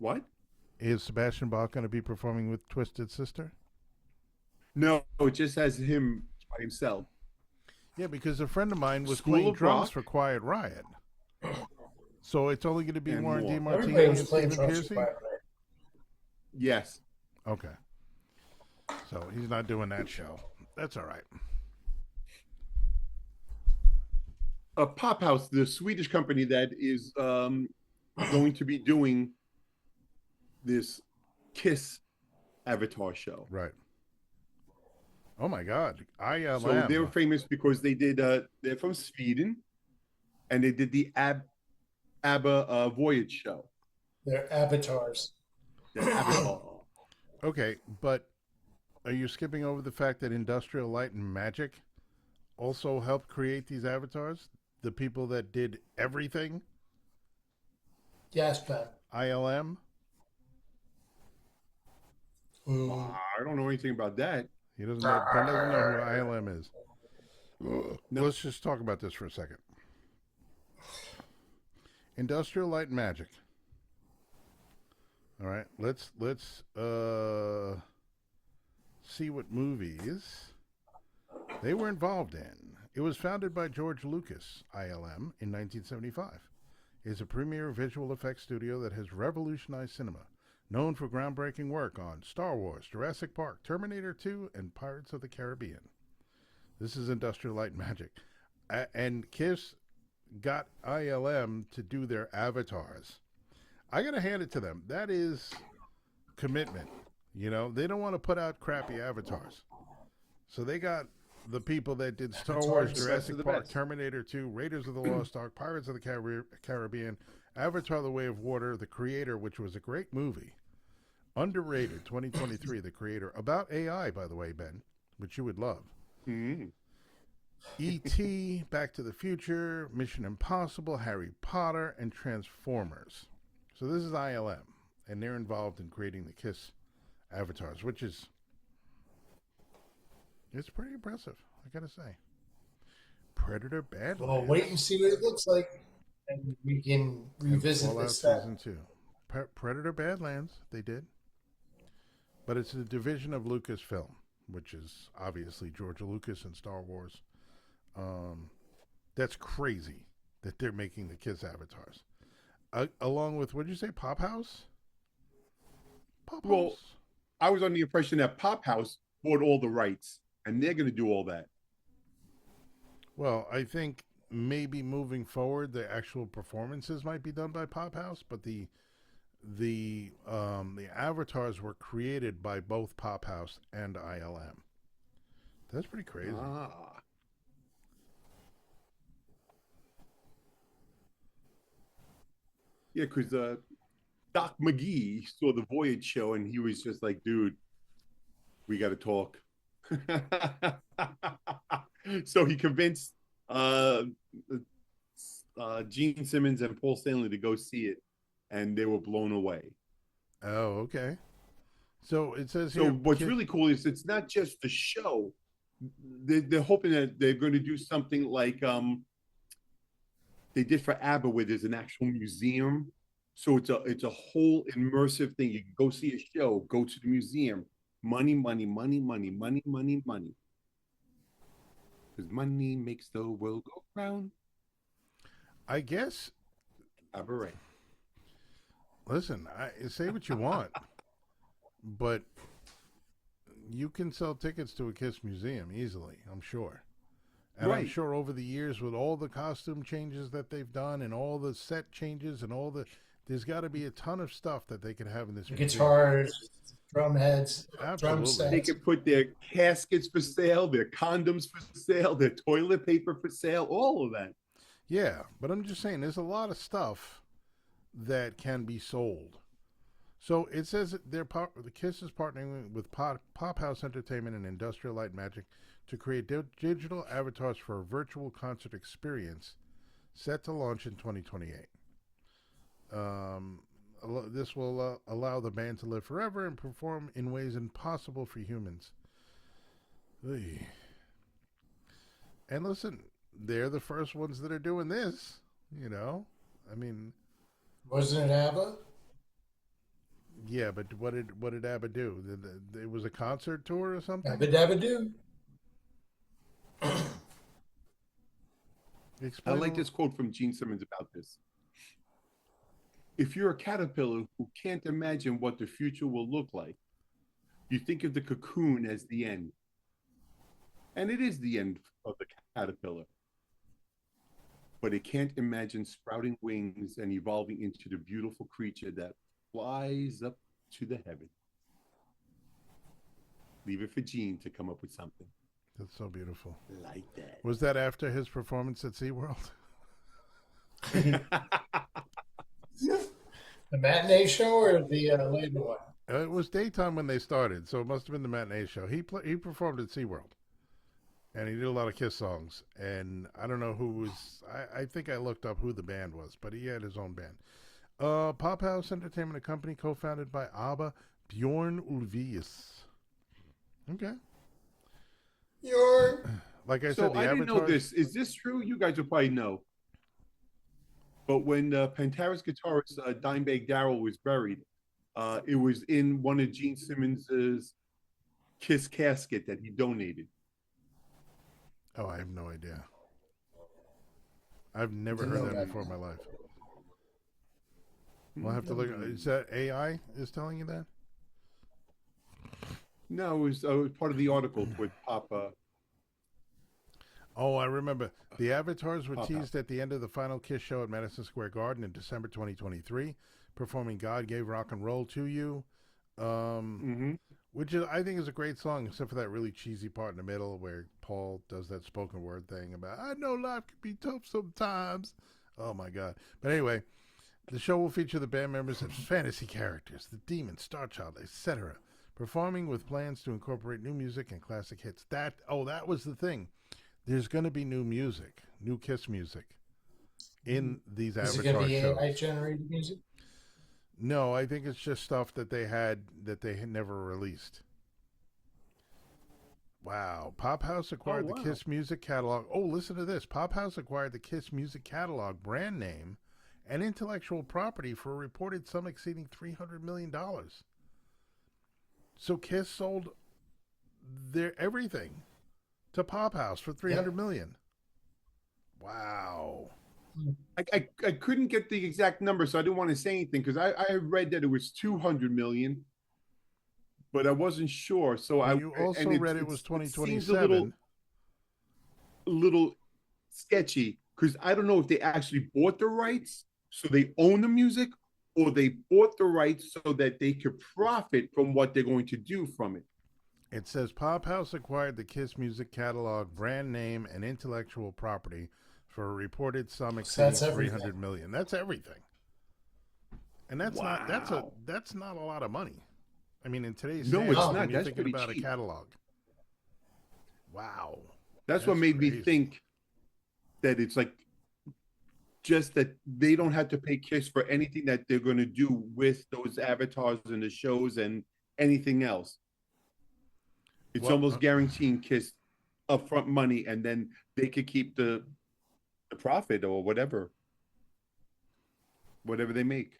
What? Is Sebastian Bach going to be performing with Twisted Sister? No, it just has him by himself. Yeah, because a friend of mine was School playing of drums Rock. for Quiet Riot. So it's only going to be And Warren more. DeMartini and Stephen Pearcy? Yes. Okay. So he's not doing that show. That's all right. Pop House, the Swedish company that is going to be doing this Kiss Avatar show. Right. Oh my God. So they're famous because they did. They're from Sweden, and they did the ABBA Voyage show. They're avatars. Okay, but are you skipping over the fact that Industrial Light and Magic also helped create these avatars? The people that did everything? Yes, Ben. ILM. I don't know anything about that. He doesn't know. Ben doesn't know who ILM is. No. Let's just talk about this for a second. Industrial Light and Magic. All right, let's see what movies they were involved in. It was founded by George Lucas, ILM, in 1975. It is a premier visual effects studio that has revolutionized cinema, known for groundbreaking work on Star Wars, Jurassic Park, Terminator 2, and Pirates of the Caribbean. This is Industrial Light and Magic. And KISS got ILM to do their avatars. I got to hand it to them. That is commitment. You know, they don't want to put out crappy avatars. So they got the people that did Star Wars, Jurassic Park, Terminator 2, Raiders of the Lost Ark, Pirates of the Caribbean, Avatar The Way of Water, The Creator, which was a great movie. Underrated, 2023, The Creator. About AI, by the way, Ben, which you would love. Mm-hmm. E.T., Back to the Future, Mission Impossible, Harry Potter, and Transformers. So this is ILM, and they're involved in creating the KISS avatars, which is, it's pretty impressive, I gotta say. Predator Badlands. Well, wait and see what it looks like, and we can revisit Fallout this. Season 2. Predator Badlands, they did. But it's a division of Lucasfilm, which is obviously George Lucas and Star Wars. That's crazy that they're making the KISS avatars. Along with, what did you say, Pop House? Pop Well, House? I was under the impression that Pop House bought all the rights, and they're going to do all that. Well, I think maybe moving forward, the actual performances might be done by Pop House, but the avatars were created by both Pop House and ILM. That's pretty crazy. Yeah, because Doc McGee saw the Voyage show, and he was just like, dude, we got to talk. So he convinced Gene Simmons and Paul Stanley to go see it, and they were blown away. Oh, okay. So it says So here. what's really cool is it's not just the show. They're hoping that they're going to do something like they did for ABBA, where there's an actual museum. So it's a whole immersive thing. You can go see a show, go to the museum. Money, money, money, money, money, money, money. Because money makes the world go round. I guess. ABBA. Listen, say what you want, but you can sell tickets to a KISS museum easily, I'm sure. And Right. I'm sure over the years, with all the costume changes that they've done and all the set changes and all the, there's got to be a ton of stuff that they could have in this museum. Guitars, drum heads, drum Absolutely. sets. They can put their caskets for sale, their condoms for sale, their toilet paper for sale, all of that. Yeah, but I'm just saying, there's a lot of stuff that can be sold. So it says that the KISS is partnering with Pop House Entertainment and Industrial Light Magic to create digital avatars for a virtual concert experience set to launch in 2028. This will allow the band to live forever and perform in ways impossible for humans. Oy. And listen, they're the first ones that are doing this, you know? I mean... Wasn't it ABBA? Yeah, but what did ABBA do? It was a concert tour or something? ABBA Dabba Doo. I like this quote from Gene Simmons about this. If you're a caterpillar who can't imagine what the future will look like, you think of the cocoon as the end. And it is the end of the caterpillar. But it can't imagine sprouting wings and evolving into the beautiful creature that flies up to the heaven. Leave it for Gene to come up with something. That's so beautiful. Like that. Was that after his performance at SeaWorld? The matinee show or the later one? It was daytime when they started, so it must have been the matinee show. He performed at SeaWorld, and he did a lot of KISS songs. And I don't know who was. I think I looked up who the band was, but he had his own band. Pop House Entertainment, a company co-founded by ABBA Bjorn Ulvaeus. Okay. Your Like I said, So the I didn't know avatars. this. Is this true? You guys will probably know. But when Pantera's guitarist Dimebag Darrell was buried, it was in one of Gene Simmons's Kiss casket that he donated. Oh, I have no idea. I've never Didn't heard know that about before in that. my life. We'll have to look. Is that AI is telling you that? No, it was part of the article with Papa. Oh, I remember. The avatars were Pop House. teased at the end of the final Kiss show at Madison Square Garden in December 2023, performing "God Gave Rock and Roll to You," Mm-hmm. which is, I think is a great song, except for that really cheesy part in the middle where Paul does that spoken word thing about "I know life can be tough sometimes." Oh my god! But anyway, the show will feature the band members as fantasy characters, the Demon, Starchild, etc., performing with plans to incorporate new music and classic hits. That was the thing. There's going to be new music, new Kiss music in these Is it going to Avatar be AI shows. generated music? No, I think it's just stuff that they had never released. Wow. Pop House Oh acquired the wow! Kiss music catalog. Oh, listen to this. Pop House acquired the Kiss music catalog brand name and intellectual property for a reported sum exceeding $300 million. So Kiss sold their everything to Pop House for Yep. $300 million. Wow. I couldn't get the exact number, so I didn't want to say anything because I read that it was 200 million, but I wasn't sure. So And I you also and read it was it seems 2027. a little sketchy because I don't know if they actually bought the rights, so they own the music, or they bought the rights so that they could profit from what they're going to do from it. It says Pop House acquired the Kiss music catalog, brand name, and intellectual property for a reported sum So exceeding that's three everything. hundred million. That's everything, and Wow. that's not a lot of money. I mean, in today's No, it's standards, No. when not. you're That's thinking pretty about a cheap. catalog, wow, That's what that's made me crazy. think that it's like just that they don't have to pay Kiss for anything that they're going to do with those avatars and the shows and anything else. It's Well, almost guaranteeing Kiss upfront money, and then they could keep the profit or whatever they make.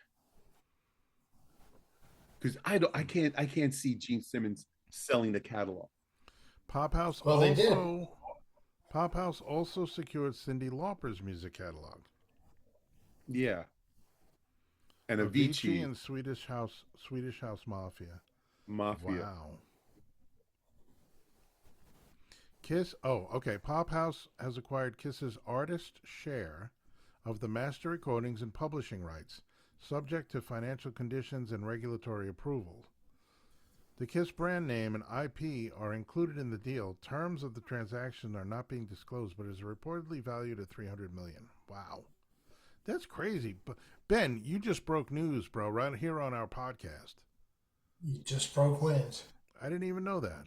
Because I can't see Gene Simmons selling the catalog. Pop House Well, they did. also Pop House also secured Cyndi Lauper's music catalog, Yeah, and Avicii Avicii and Swedish House Mafia. Mafia. Wow. Kiss. Oh, okay. Pop House has acquired Kiss's artist share of the master recordings and publishing rights, subject to financial conditions and regulatory approval. The Kiss brand name and IP are included in the deal. Terms of the transaction are not being disclosed, but is reportedly valued at $300 million. Wow, that's crazy. But Ben, you just broke news, bro, right here on our podcast. You just broke wind. I didn't even know that.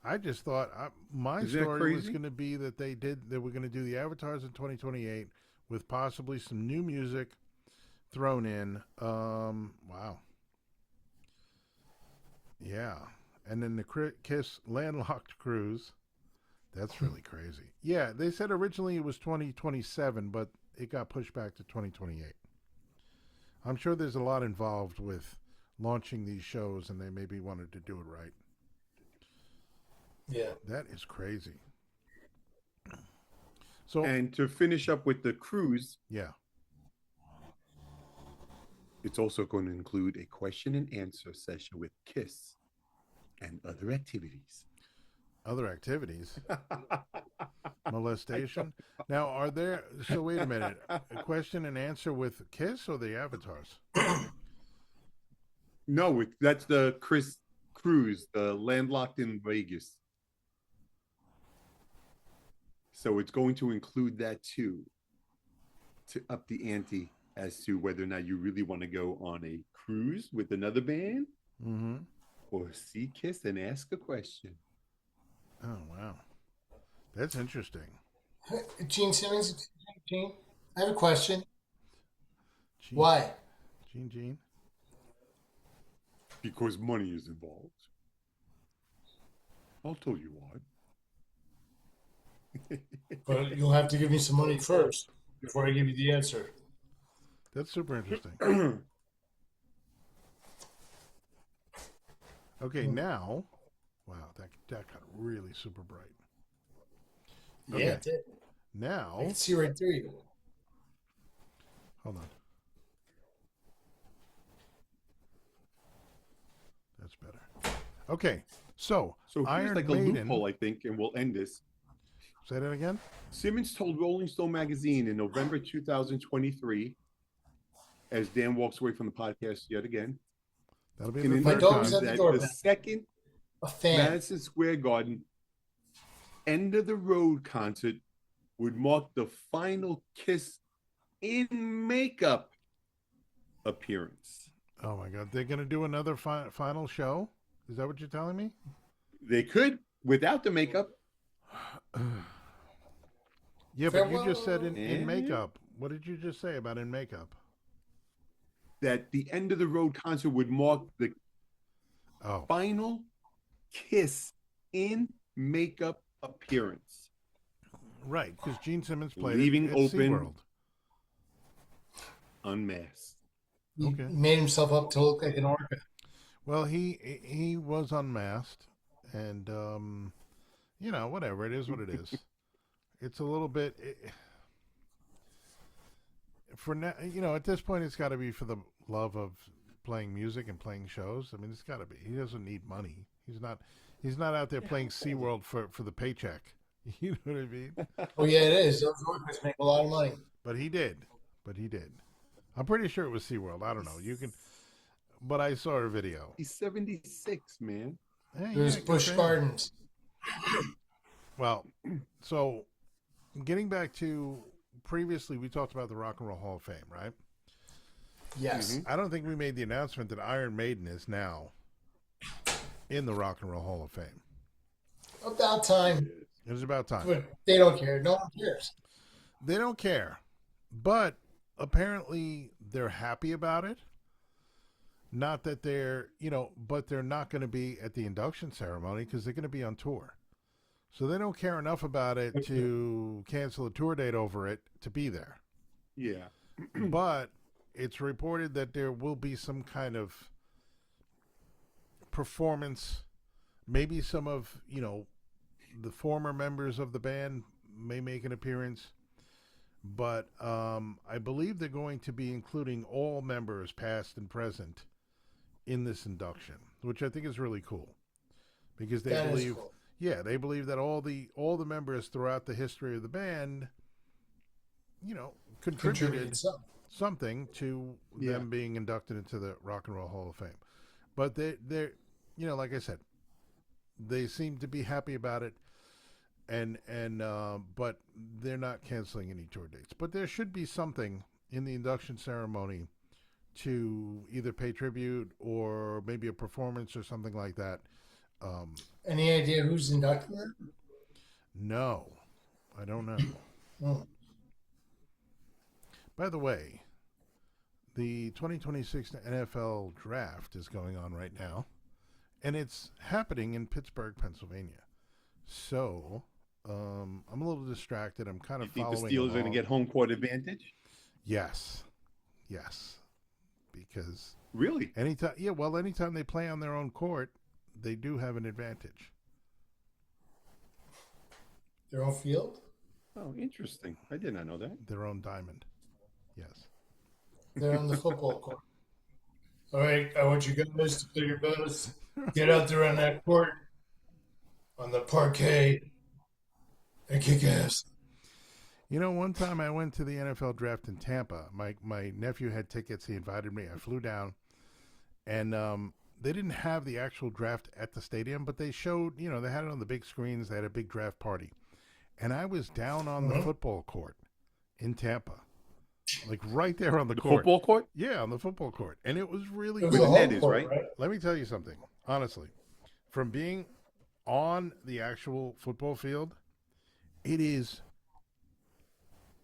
I just thought my Isn't that story was crazy? going to be that they were going to do the avatars in 2028 with possibly some new music thrown in. Wow, yeah, and then the Kiss Landlocked cruise. That's really crazy. Yeah, they said originally it was 2027, but it got pushed back to 2028. I'm sure there's a lot involved with launching these shows, and they maybe wanted to do it right. Yeah. That is crazy. So And to finish up with the cruise, yeah. it's also going to include a question and answer session with Kiss and other activities. Other activities, molestation. Now, are there? So wait a minute. A question and answer with Kiss or the avatars? No, that's the Chris cruise, the landlocked in Vegas. So it's going to include that too, to up the ante as to whether or not you really want to go on a cruise with another band Mm-hmm. or see Kiss and ask a question. Oh wow, that's interesting. Gene Simmons. Gene, I have a question. Why? Gene. Because money is involved. I'll tell you why. But you'll have to give me some money first before I give you the answer. That's super interesting. Okay, now, wow, that got really super bright. Yeah, Okay. it did. Now, I can see right through you. hold on. That's better. Okay, so So here's Iron like a Maiden. loophole, I think, and we'll end this. Say that again. Simmons told Rolling Stone magazine in November 2023, as Dan walks away from the podcast yet again, That'll be in the an My third dog's time. at the that door, the man. second A fan. Madison Square Garden end of the road concert would mark the final Kiss in makeup appearance. Oh my God, they're gonna do another final show. Is that what you're telling me? They could without the makeup. Yeah, but you just said Farewell. in makeup. What did you just say about in makeup? That the end of the road concert would mark the Oh, final Kiss in makeup appearance. right, because Gene Simmons played Leaving at open. SeaWorld. Unmasked. He Okay. made himself up to look like an orca. Well, he was unmasked, and whatever, it is what it is. It's a little bit for now. At this point, it's got to be for the love of playing music and playing shows. I mean, it's got to be. He doesn't need money. He's not out there playing SeaWorld for the paycheck. You know what I mean? Oh yeah, it is. Those orcas make a lot of money. But he did. I'm pretty sure it was SeaWorld. I don't know. You can, but I saw a video. He's 76, man. Hey, There's yeah, good Busch for him. Gardens. Well, so getting back to previously, we talked about the Rock and Roll Hall of Fame, right? Yes. I don't think we made the announcement that Iron Maiden is now in the Rock and Roll Hall of Fame. About time. It was about time. But they don't care. No one cares. They don't care, but apparently they're happy about it. Not that they're, but they're not going to be at the induction ceremony because they're going to be on tour. So they don't care enough about it to cancel a tour date over it to be there. Yeah. But it's reported that there will be some kind of performance. Maybe some of, the former members of the band may make an appearance. But I believe they're going to be including all members, past and present, in this induction, which I think is really cool. Because they believe... Cool. Yeah, they believe that all the members throughout the history of the band, contributed something to them being inducted into the Rock and Roll Hall of Fame. But they're like I said, they seem to be happy about it, and but they're not canceling any tour dates. But there should be something in the induction ceremony to either pay tribute or maybe a performance or something like that. Any idea who's inducting them? No, I don't know. Oh. By the way, the 2026 NFL draft is going on right now, and it's happening in Pittsburgh, Pennsylvania. So I'm a little distracted. I'm kind of You think following the Steelers are going along. to get home court advantage? Yes, because Really? anytime they play on their own court, they do have an advantage. Their own field? Oh, interesting. I did not know that. Their own diamond. Yes. They're on the football court. All right, I want you guys to play your best. Get out there on that court, on the parquet, and kick ass. One time I went to the NFL draft in Tampa. My nephew had tickets. He invited me. I flew down, and they didn't have the actual draft at the stadium, but they showed, they had it on the big screens. They had a big draft party. And I was down on the football court in Tampa, like right there on the court. Football court? Yeah, on the football court. And it was really It was Where a the net home is, court, right? Let me tell you something, honestly. From being on the actual football field, it is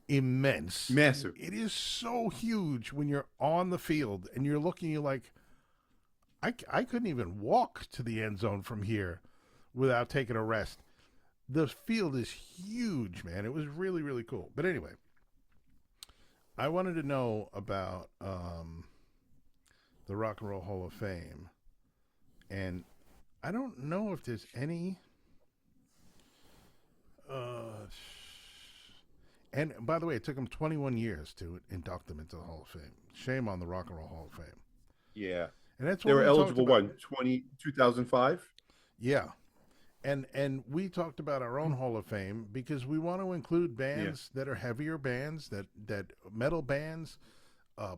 immense. Massive. It is so huge when you're on the field and you're looking, you're like, I couldn't even walk to the end zone from here without taking a rest. The field is huge, man. It was really, really cool. But anyway, I wanted to know about the Rock and Roll Hall of Fame. And I don't know if there's any... and by the way, it took them 21 years to induct them into the Hall of Fame. Shame on the Rock and Roll Hall of Fame. Yeah. And that's what They were we talked eligible, about. 2005? Yeah. And we talked about our own Hall of Fame because we want to include bands that are heavier bands, that metal bands,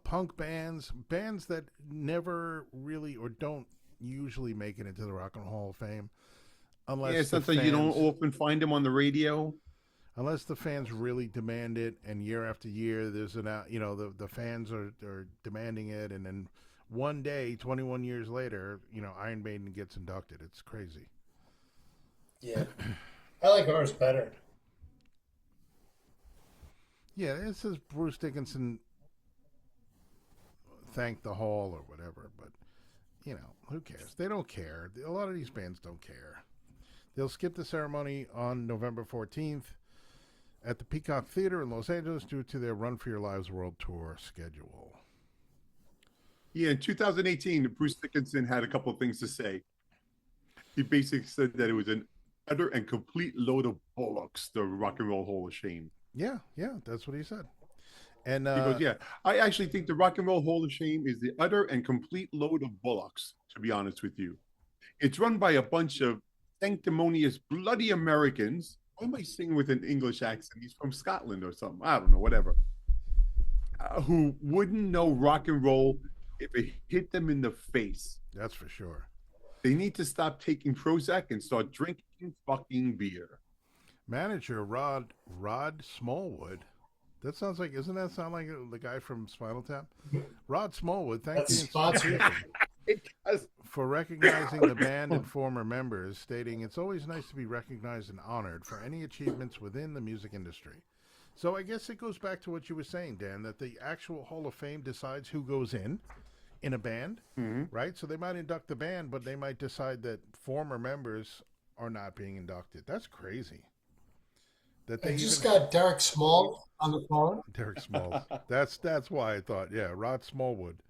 punk bands, bands that never really or don't usually make it into the Rock and Roll Hall of Fame. Unless Yeah, something you don't often find them on the radio. Unless the fans really demand it, and year after year, there's the fans are demanding it, and then one day, 21 years later, Iron Maiden gets inducted. It's crazy. Yeah. I like ours better. Yeah, it says Bruce Dickinson thanked the hall or whatever, but, who cares? They don't care. A lot of these bands don't care. They'll skip the ceremony on November 14th at the Peacock Theater in Los Angeles due to their Run for Your Lives World Tour schedule. Yeah, in 2018, Bruce Dickinson had a couple of things to say. He basically said that it was an utter and complete load of bollocks, the Rock and Roll Hall of Shame. Yeah, that's what he said. And he goes, yeah, I actually think the Rock and Roll Hall of Shame is the utter and complete load of bollocks, to be honest with you. It's run by a bunch of sanctimonious, bloody Americans. Why am I singing with an English accent? He's from Scotland or something. I don't know, whatever. Who wouldn't know rock and roll if it hit them in the face. That's for sure. They need to stop taking Prozac and start drinking fucking beer. Manager Rod Smallwood. Doesn't that sound like the guy from Spinal Tap? Rod Smallwood, thank you for recognizing the band and former members, stating it's always nice to be recognized and honored for any achievements within the music industry. So I guess it goes back to what you were saying, Dan, that the actual Hall of Fame decides who goes in a band, right? So they might induct the band, but they might decide that former members are not being inducted. That's crazy. That they just got Derek Small on the phone. Derek Small. That's why I thought, yeah, Rod Smallwood.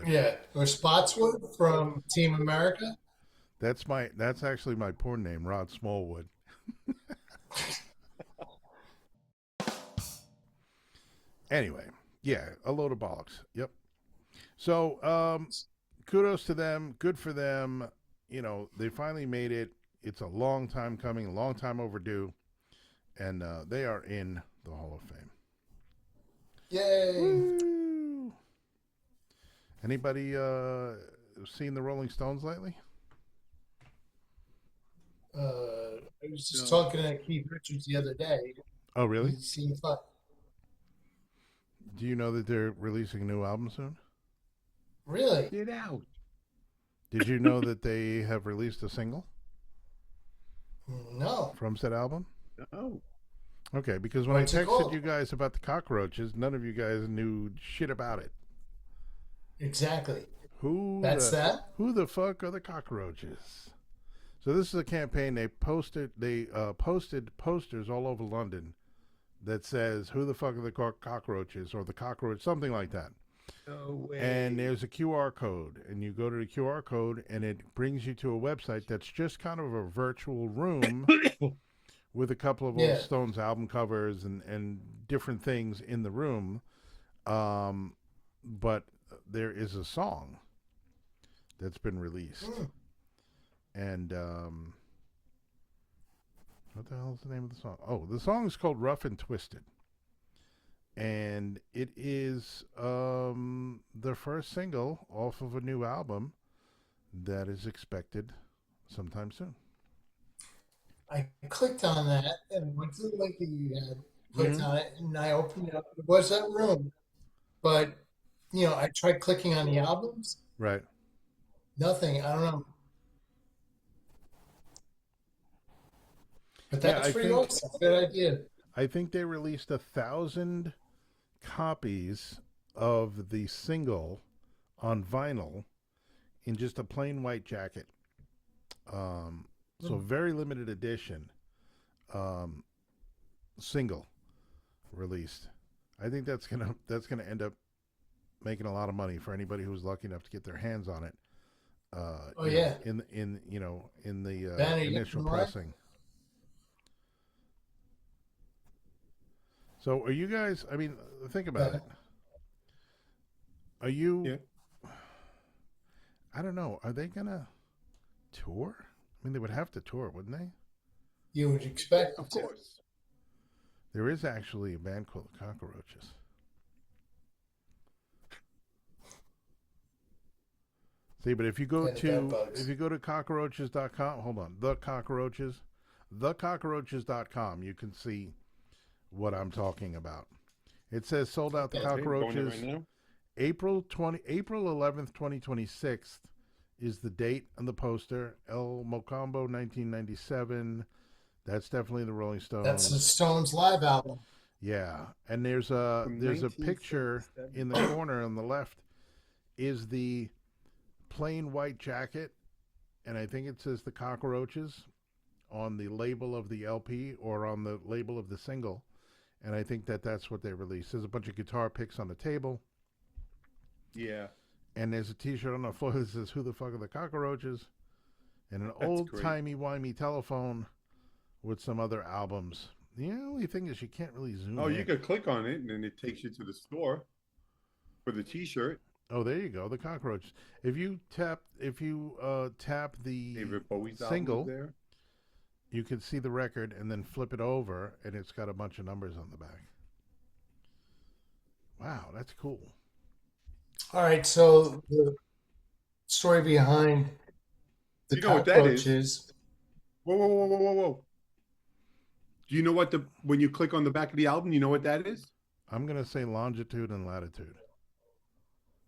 Yeah, or Spotswood from Team America. That's actually my porn name, Rod Smallwood. Anyway, yeah, a load of bollocks. Yep. So, kudos to them. Good for them. They finally made it. It's a long time coming, a long time overdue. And they are in the Hall of Fame. Yay! Woo! Anybody seen the Rolling Stones lately? I was just talking to Keith Richards the other day. Oh, really? He seemed fun. Do you know that they're releasing a new album soon? Really? Get out. Did you know that they have released a single? No. From said album? No. Okay, because when I texted you guys about the cockroaches, none of you guys knew shit about it. Exactly. Who the fuck are the cockroaches? So this is a campaign. They posted posters all over London that says, who the fuck are the cockroaches, or the cockroach, something like that. No way. And there's a QR code, and you go to the QR code, and it brings you to a website that's just kind of a virtual room with a couple of old Stones album covers and different things in the room. But there is a song that's been released. And what the hell is the name of the song? Oh, the song is called Rough and Twisted. And it is the first single off of a new album that is expected sometime soon. I clicked on that and went to the link that you had, clicked on it, and I opened it up. It was that room. But, I tried clicking on the albums. Right. Nothing. I don't know. But that's pretty awesome. Good idea. I think they released 1,000 copies of the single on vinyl in just a plain white jacket. So very limited edition single released. I think that's gonna end up making a lot of money for anybody who's lucky enough to get their hands on it. In the Banner, initial you right? pressing. So are you guys? I mean, think about it. Are you? Yeah. I don't know. Are they gonna tour? I mean, they would have to tour, wouldn't they? You would expect Of to. course. There is actually a band called the Cockroaches. See, but if you go to cockroaches.com, hold on, thecockroaches.com, you can see what I'm talking about. It says sold out the Cockroaches. Right now. April 11th, 2026 is the date on the poster. El Mocambo 1997. That's definitely the Rolling Stones. That's the Stones live album. Yeah, and there's a picture in the corner on the left is the plain white jacket, and I think it says the Cockroaches on the label of the LP or on the label of the single, and I think that's what they released. There's a bunch of guitar picks on the table. Yeah. And there's a T-shirt on the floor that says "Who the fuck are the Cockroaches?" and an old-timey-wimey telephone with some other albums. The only thing is you can't really zoom in. You could click on it, and then it takes you to the store for the T-shirt. Oh, there you go, the Cockroaches. If you tap the David Bowie's single, album there. You can see the record and then flip it over, and it's got a bunch of numbers on the back. Wow, that's cool. All right, so the story behind the Cockroaches. Whoa. Do you know what when you click on the back of the album, you know what that is? I'm going to say longitude and latitude.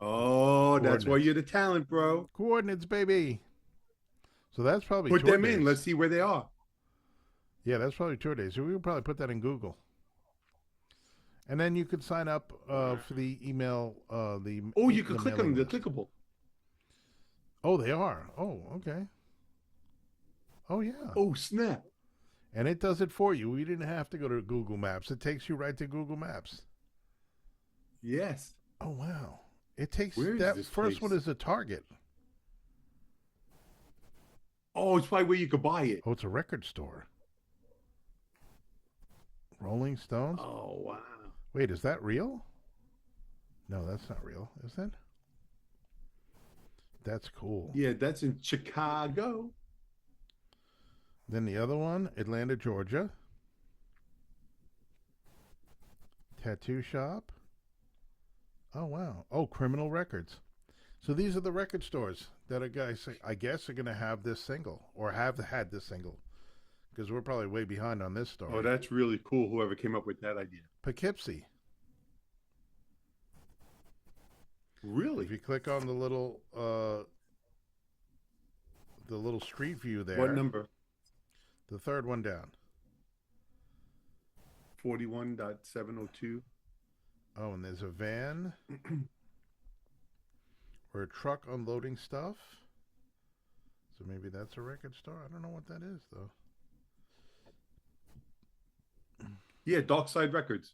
Oh, that's why you're the talent, bro. Coordinates, baby. So that's probably Put tour them days. in. Let's see where they are. Yeah, that's probably tour days. So we would probably put that in Google. And then you could sign up for the email. You could click on them. They're clickable. Oh, they are. Oh, okay. Oh, yeah. Oh, snap. And it does it for you. We didn't have to go to Google Maps. It takes you right to Google Maps. Yes. Oh, wow. It takes that first one is a Target. Oh, it's probably where you could buy it. Oh, it's a record store. Rolling Stones? Oh, wow. Wait, is that real? No, that's not real, is it? That's cool. Yeah, that's in Chicago. Then the other one, Atlanta, Georgia. Tattoo shop. Oh, wow. Oh, Criminal Records. So these are the record stores that I guess are going to have this single or have had this single, because we're probably way behind on this story. Oh, that's really cool, whoever came up with that idea. Poughkeepsie. Really? If you click on the little street view there. What number? The third one down. 41.702. Oh, and there's a van or a truck unloading stuff. So maybe that's a record store. I don't know what that is, though. Yeah, Dark Side Records.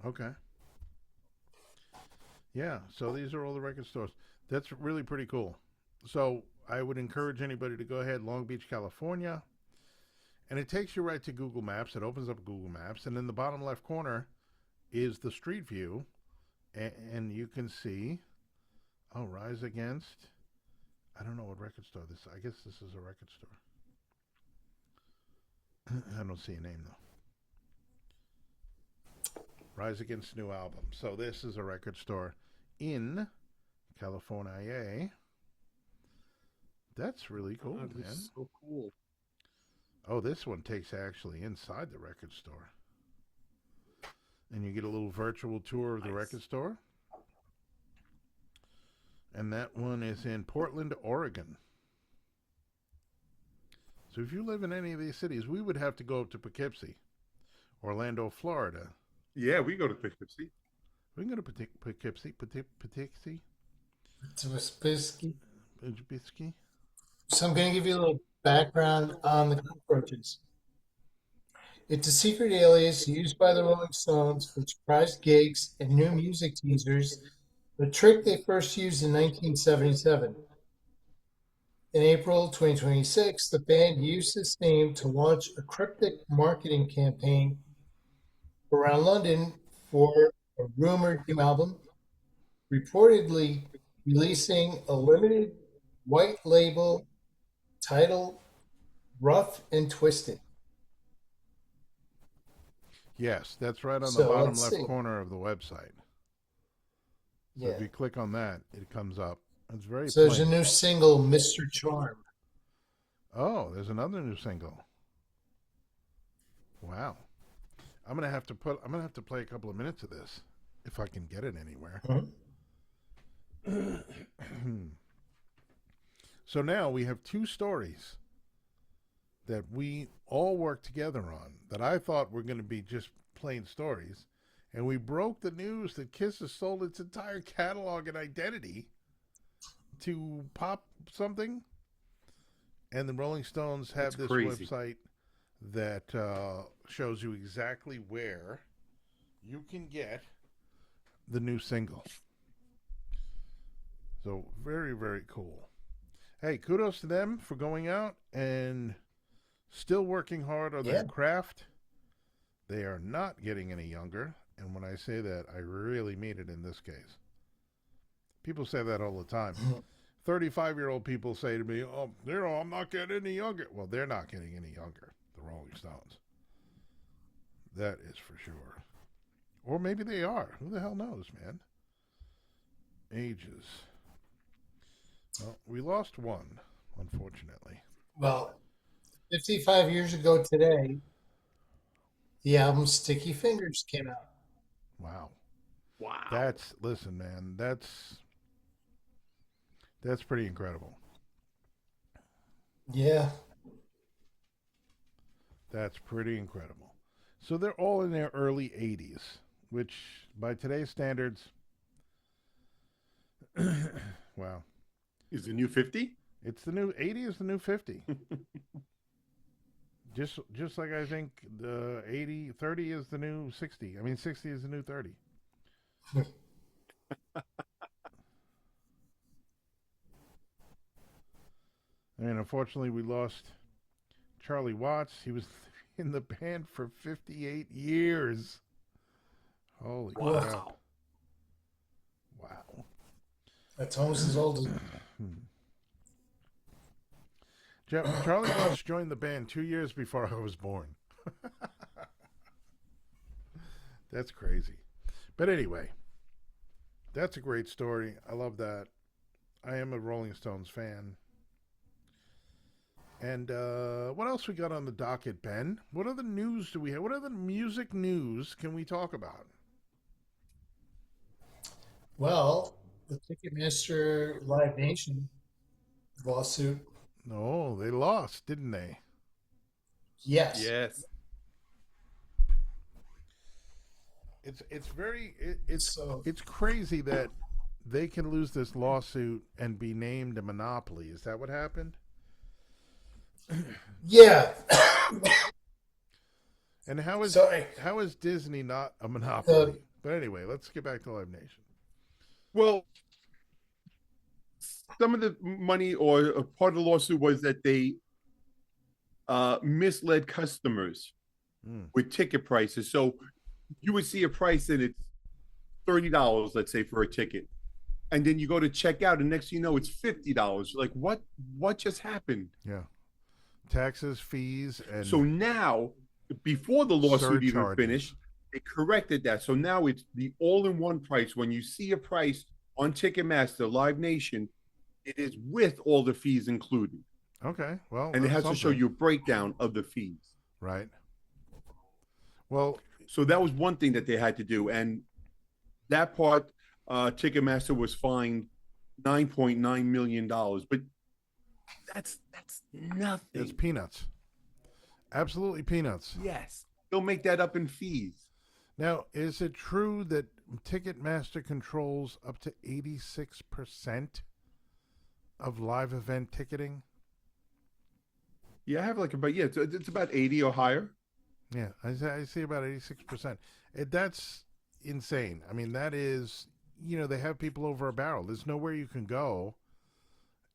Okay. Yeah, so these are all the record stores. That's really pretty cool. So I would encourage anybody to go ahead, Long Beach, California. And it takes you right to Google Maps. It opens up Google Maps. And in the bottom left corner is the street view. And you can see, Rise Against. I don't know what record store this is. I guess this is a record store. I don't see a name, though. Rise Against new album. So this is a record store in California. That's really cool, man. That's so cool. Oh, this one takes actually inside the record store. And you get a little virtual tour of the record store. And that one is in Portland, Oregon. So if you live in any of these cities, we would have to go up to Poughkeepsie. Orlando, Florida. Yeah, we go to Poughkeepsie. We can go to Poughkeepsie. Twispisky. Poughkeepsie. So I'm going to give you a little background on the cockroaches. It's a secret alias used by the Rolling Stones for surprise gigs and new music teasers, a trick they first used in 1977. In April 2026, the band used this name to launch a cryptic marketing campaign around London for a rumored new album, reportedly releasing a limited white label titled Rough and Twisted. Yes, that's right on the So bottom let's left see. corner of the website. So Yeah. if you click on that, it comes up. It's very So there's a plain. new single, Mr. Charm. Oh, there's another new single. Wow. I'm gonna have to play a couple of minutes of this if I can get it anywhere. So now we have two stories that we all work together on that I thought were going to be just plain stories. And we broke the news that Kiss has sold its entire catalog and identity to pop something. And the Rolling Stones have this crazy. website that shows you exactly where you can get the new single. So very, very cool. Hey, kudos to them for going out and still working hard on their craft. They are not getting any younger. And when I say that, I really mean it in this case. People say that all the time. 35-year-old people say to me, oh, I'm not getting any younger. Well, they're not getting any younger, the Rolling Stones. That is for sure. Or maybe they are. Who the hell knows, man? Ages. Well, we lost one, unfortunately. Well, 55 years ago today, the album Sticky Fingers came out. Wow. Wow. Listen, man, that's pretty incredible. Yeah. That's pretty incredible. So they're all in their early 80s, which by today's standards, wow. Is the new 50? It's the new 80 is the new 50. Just like I think the 30 is the new 60. I mean, 60 is the new 30. I mean, unfortunately, we lost Charlie Watts. He was in the band for 58 years. Holy crap. Wow. That's almost as old as... Charlie Watts joined the band 2 years before I was born. That's crazy. But anyway, that's a great story. I love that. I am a Rolling Stones fan. And what else we got on the docket, Ben? What other news do we have? What other music news can we talk about? Well, the Ticketmaster Live Nation lawsuit. No, they lost, didn't they? Yes. Yes. It's crazy that they can lose this lawsuit and be named a monopoly. Is that what happened? Yeah. And how is Disney not a monopoly? But anyway, let's get back to Live Nation. Well, some of the money or a part of the lawsuit was that they misled customers with ticket prices. So you would see a price and it's $30, let's say, for a ticket. And then you go to check out, and next thing you know, it's $50. Like, what just happened? Yeah. Taxes, fees, and so now, before the lawsuit even surcharges. finished, they corrected that. So now it's the all-in-one price. When you see a price on Ticketmaster, Live Nation, it is with all the fees included. Okay, well, and it has something. to show you a breakdown of the fees. Right. Well, so that was one thing that they had to do, and that part, Ticketmaster was fined $9.9 million, but that's nothing. It's peanuts. Absolutely peanuts. Yes. They'll make that up in fees. Now, is it true that Ticketmaster controls up to 86% of live event ticketing? Yeah, I have like about it's about 80 or higher. Yeah, I see about 86%. That's insane. I mean, that is, they have people over a barrel. There's nowhere you can go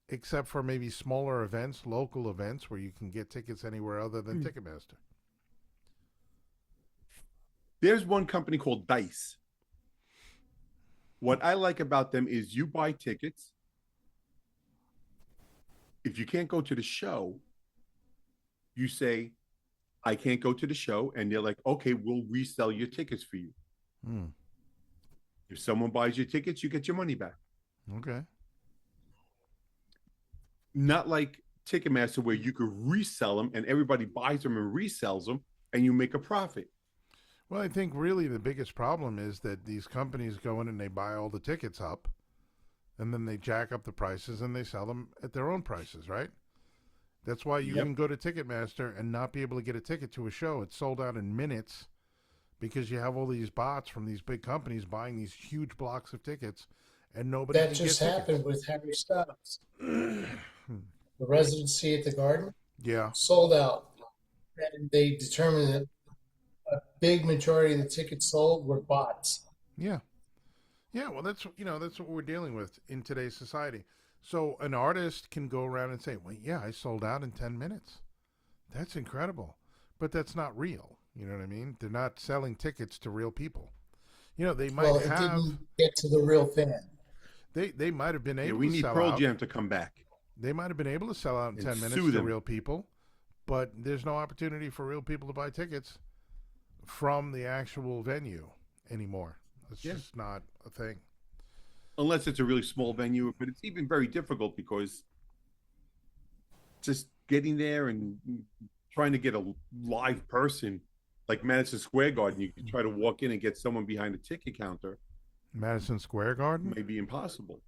except for maybe smaller events, local events where you can get tickets anywhere other than Ticketmaster. There's one company called Dice. What I like about them is you buy tickets. If you can't go to the show, you say, I can't go to the show. And they're like, okay, we'll resell your tickets for you. Hmm. If someone buys your tickets, you get your money back. Okay. Not like Ticketmaster where you could resell them and everybody buys them and resells them and you make a profit. Well, I think really the biggest problem is that these companies go in and they buy all the tickets up and then they jack up the prices and they sell them at their own prices, right? That's why you can go to Ticketmaster and not be able to get a ticket to a show. It's sold out in minutes because you have all these bots from these big companies buying these huge blocks of tickets and nobody That can just get happened tickets. with Harry Styles. The residency at the Garden Yeah. sold out. And they determined that a big majority of the tickets sold were bots. Yeah. Yeah, well, that's what we're dealing with in today's society. So an artist can go around and say, "Well, yeah, I sold out in 10 minutes. That's incredible." But that's not real. You know what I mean? They're not selling tickets to real people. They might Well, it have didn't get to the real fan. they might have been able we to need sell Pearl out. Jam to come back. They might have been able to sell out in And 10 minutes sue to them. real people, but there's no opportunity for real people to buy tickets from the actual venue anymore. It's just not a thing. Unless it's a really small venue, but it's even very difficult because just getting there and trying to get a live person like Madison Square Garden, you can try to walk in and get someone behind a ticket counter. Madison Square Garden? May be impossible.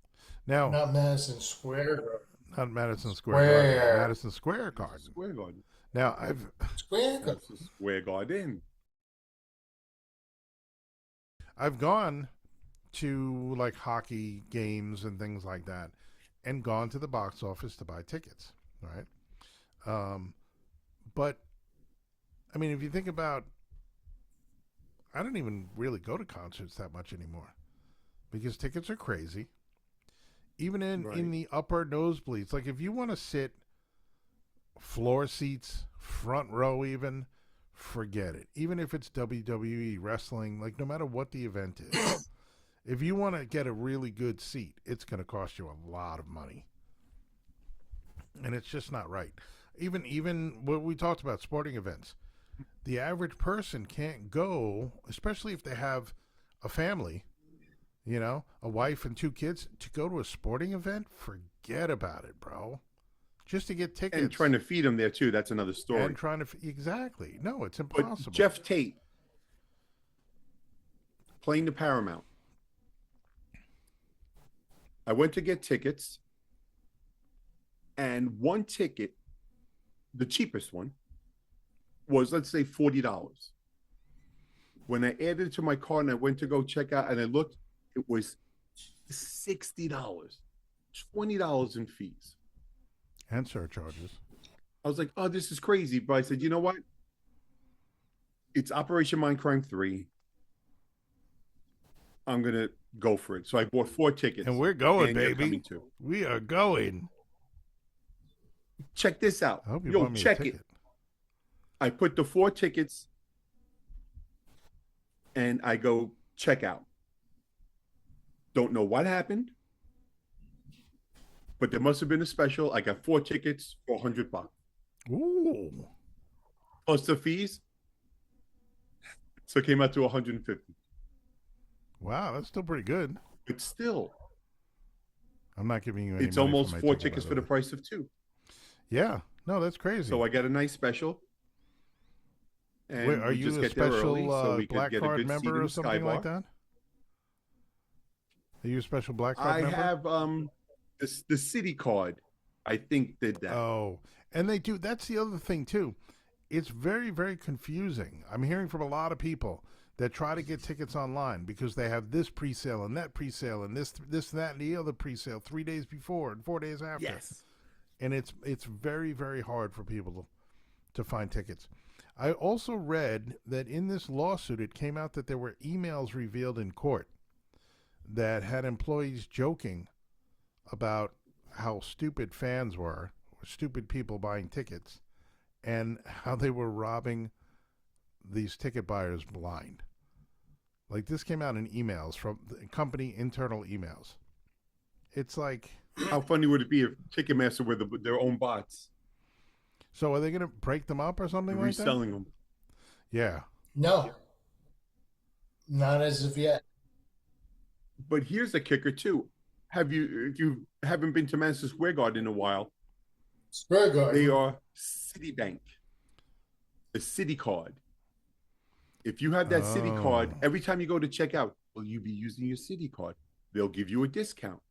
Now, Not Madison Square Garden. not Madison Square Garden. Madison Square Garden. Square Garden. Now, Square Garden. Madison Square Garden. I've gone to like hockey games and things like that and gone to the box office to buy tickets, right? But I mean, if you think about, I don't even really go to concerts that much anymore because tickets are crazy. Even in the upper nosebleeds, like if you want to sit floor seats, front row even, forget it. Even if it's WWE wrestling, like no matter what the event is, if you want to get a really good seat, it's going to cost you a lot of money. And it's just not right. Even what we talked about, sporting events, the average person can't go, especially if they have a family, a wife and 2 kids, to go to a sporting event. Forget about it, bro. Just to get tickets. And trying to feed them there too. That's another story. And trying to, exactly. No, it's impossible. But Jeff Tate playing the Paramount. I went to get tickets, and one ticket, the cheapest one, was, let's say, $40. When I added it to my card and I went to go check out and I looked, it was $60, $20 in fees. And surcharges. I was like, oh, this is crazy. But I said, you know what? It's Operation Mindcrime 3. I'm going to go for it. So I bought 4 tickets. And we're going, and you're baby. coming too. We are going. Check this out. I hope you Yo, bought me check a it. ticket. I put the 4 tickets and I go check out. Don't know what happened, but there must have been a special. I got 4 tickets for $100. Ooh. Plus the fees. So it came out to $150. Wow, that's still pretty good. But still, I'm not giving you any it's money almost for my 4 ticket, tickets by for the way. price of 2. Yeah. No, that's crazy. So I got a nice special. And Wait, are we you just a get there special early so we could Black get a Card good seat member in or the Sky something like Bar. that? Are you a special Black Card I member? have the city card. I think did that. Oh, and they do. That's the other thing too. it's very, very confusing. I'm hearing from a lot of people that try to get tickets online because they have this pre-sale and that pre-sale and this, that, and the other pre-sale 3 days before and 4 days after. Yes. And it's very, very hard for people to find tickets. I also read that in this lawsuit, it came out that there were emails revealed in court that had employees joking about how stupid fans were, or stupid people buying tickets, and how they were robbing these ticket buyers blind. Like, this came out in emails from the company internal emails. It's like, how funny would it be if Ticketmaster were their own bots? So are they going to break them up or something like that? Reselling them. Yeah. No, not as of yet. But here's the kicker too. If you haven't been to Madison Square Garden in a while, Square Garden. they are Citibank, the City card. If you have that City card, every time you go to check out, will you be using your City card? They'll give you a discount.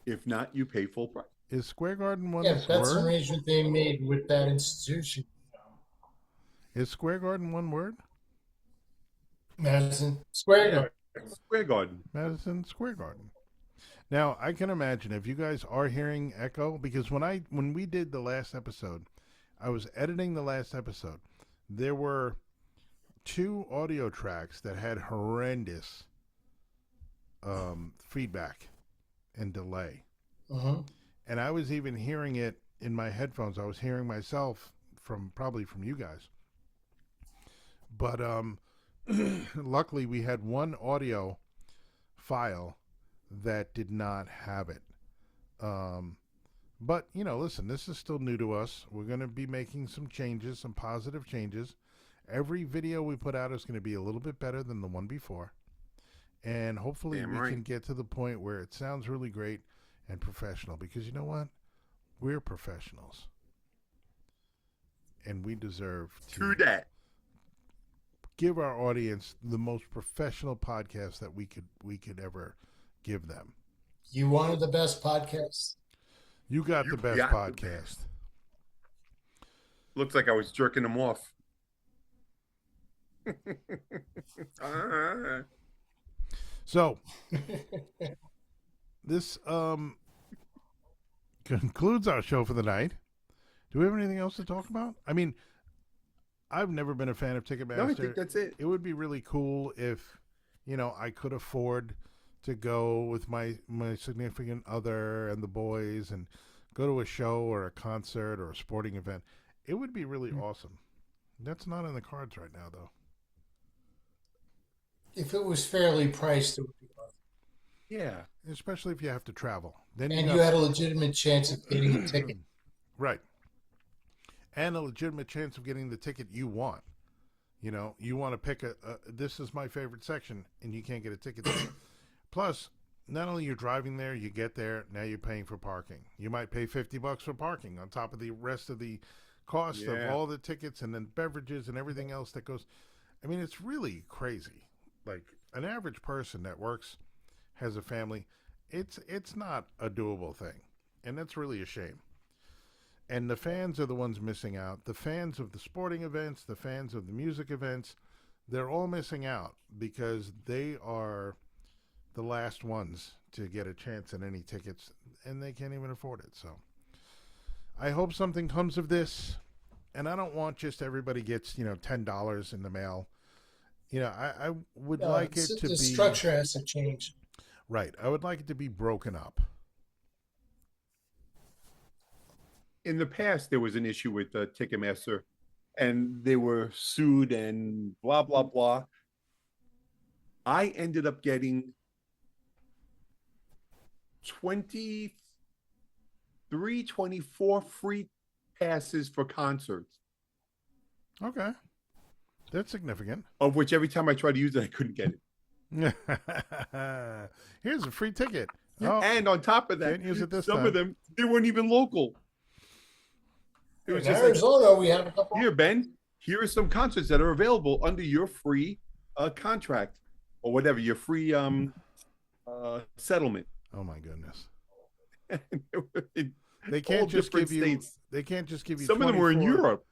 If not, you pay full price. Is Square Garden one Yeah, that's an word? arrangement they made with that institution. Is Square Garden one word? Madison Square Garden. Square Garden. Madison Square Garden. Now, I can imagine if you guys are hearing echo, because when we did the last episode, I was editing the last episode. There were 2 audio tracks that had horrendous feedback and delay. Mm-hmm. And I was even hearing it in my headphones. I was hearing myself probably from you guys. But luckily we had one audio file that did not have it. But, listen, this is still new to us. We're going to be making some changes, some positive changes. Every video we put out is going to be a little bit better than the one before. And hopefully we can get to the point where it sounds really great and professional. Because you know what? We're professionals. And we deserve to that. Give our audience the most professional podcast that we could ever give them. You wanted the best podcast. You got the best podcast. Looks like I was jerking them off. So this concludes our show for the night. Do we have anything else to talk about? I mean, I've never been a fan of Ticketmaster. No, I think that's it. It would be really cool if, I could afford to go with my significant other and the boys and go to a show or a concert or a sporting event. It would be really awesome. That's not in the cards right now, though. If it was fairly priced, it would be awesome. Yeah, especially if you have to travel. Then you had a legitimate chance of getting a ticket. Right. And a legitimate chance of getting the ticket you want. You want to pick this is my favorite section, and you can't get a ticket there. Plus, not only you're driving there, you get there, now you're paying for parking. You might pay $50 for parking on top of the rest of the cost of all the tickets and then beverages and everything else that goes. I mean, it's really crazy. Like, an average person that works, has a family, it's not a doable thing. And that's really a shame. And the fans are the ones missing out. The fans of the sporting events, the fans of the music events, they're all missing out because they are the last ones to get a chance at any tickets, and they can't even afford it. So I hope something comes of this, and I don't want just everybody gets, $10 in the mail. I would like it to be... The structure has to change. Right. I would like it to be broken up. In the past, there was an issue with Ticketmaster, and they were sued and blah, blah, blah. I ended up getting 24 free passes for concerts. Okay. That's significant. Of which every time I tried to use it, I couldn't get it. Here's a free ticket. Oh, and on top of that, can't use it this some time. of them, they weren't even local. It was in Arizona, we have a couple. Here, Ben, here are some concerts that are available under your free contract or whatever, your free settlement. Oh, my goodness. They can't All just different give you. states. They can't just give you. Some of them were in 24 Europe.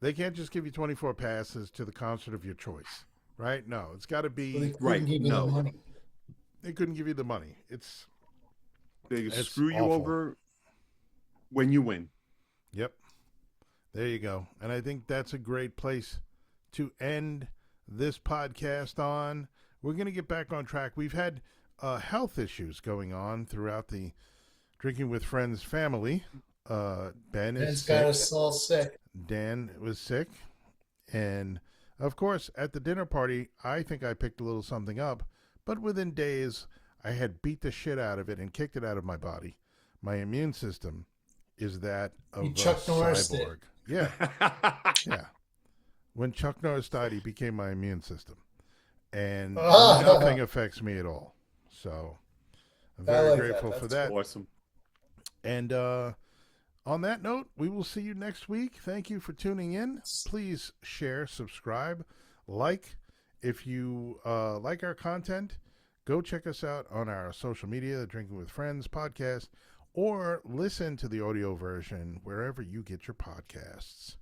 They can't just give you 24 passes to the concert of your choice, right? No, it's got to Well, they be. couldn't Right, give you no. the money. They couldn't give you the money. They It's screw you awful. over when you win. Yep. There you go. And I think that's a great place to end this podcast on. We're going to get back on track. We've had health issues going on throughout the Drinking with Friends family. Ben is Ben's sick. got us all sick. Dan was sick. And, of course, at the dinner party, I think I picked a little something up. But within days, I had beat the shit out of it and kicked it out of my body. My immune system is that of You a Chuck Norris did. cyborg. Yeah, yeah. When Chuck Norris died, he became my immune system. And nothing affects me at all. So I'm very like grateful that. for That's that. Awesome. And on that note, we will see you next week. Thank you for tuning in. Please share, subscribe, like. If you like our content, go check us out on our social media, the Drinking with Friends podcast, or listen to the audio version wherever you get your podcasts.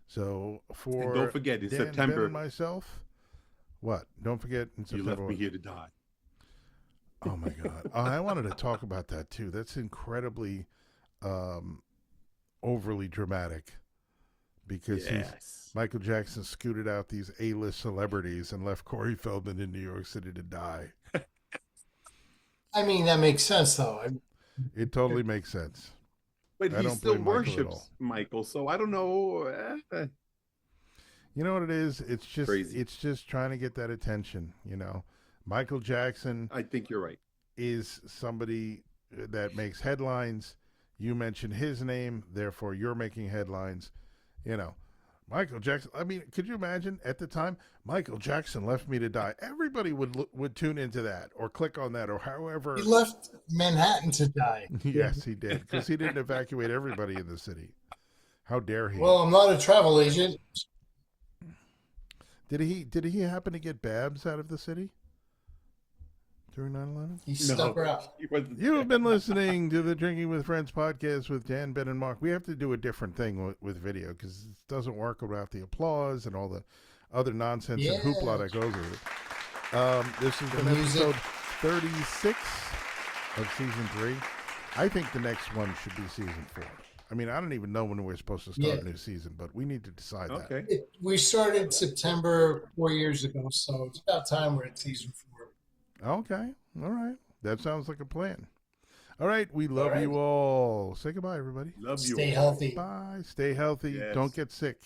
So for And don't forget, in Dan, September, Ben, and myself, what? Don't forget in you September. left me here to die. Oh my God! I wanted to talk about that too. That's incredibly overly dramatic because Michael Jackson scooted out these A-list celebrities and left Corey Feldman in New York City to die. I mean, that makes sense, though. It totally makes sense. But I he don't still blame Michael at worships all. Michael, so I don't know. You know what it is? It's just Crazy. It's just trying to get that attention. You know, Michael Jackson I think you're right. is somebody that makes headlines. You mentioned his name, therefore you're making headlines. You know, Michael Jackson. I mean, could you imagine at the time Michael Jackson left me to die? Everybody would tune into that or click on that or however. He left Manhattan to die. Yes, he did because he didn't evacuate everybody in the city. How dare he? Well, I'm not a travel agent. Did he happen to get Babs out of the city during 9/11? He stuck her out. You have been listening to the Drinking with Friends podcast with Dan, Ben, and Mark. We have to do a different thing with video because it doesn't work without the applause and all the other nonsense and hoopla that goes with it. This has been episode 36 of season 3. I think the next one should be season 4. I mean, I don't even know when we're supposed to start a new season, but we need to decide that. We started September 4 years ago, so it's about time we're at season 4. Okay. All right. That sounds like a plan. All right. We love you all. Say goodbye, everybody. Love you. Stay healthy. Bye. Stay healthy. Yes. Don't get sick.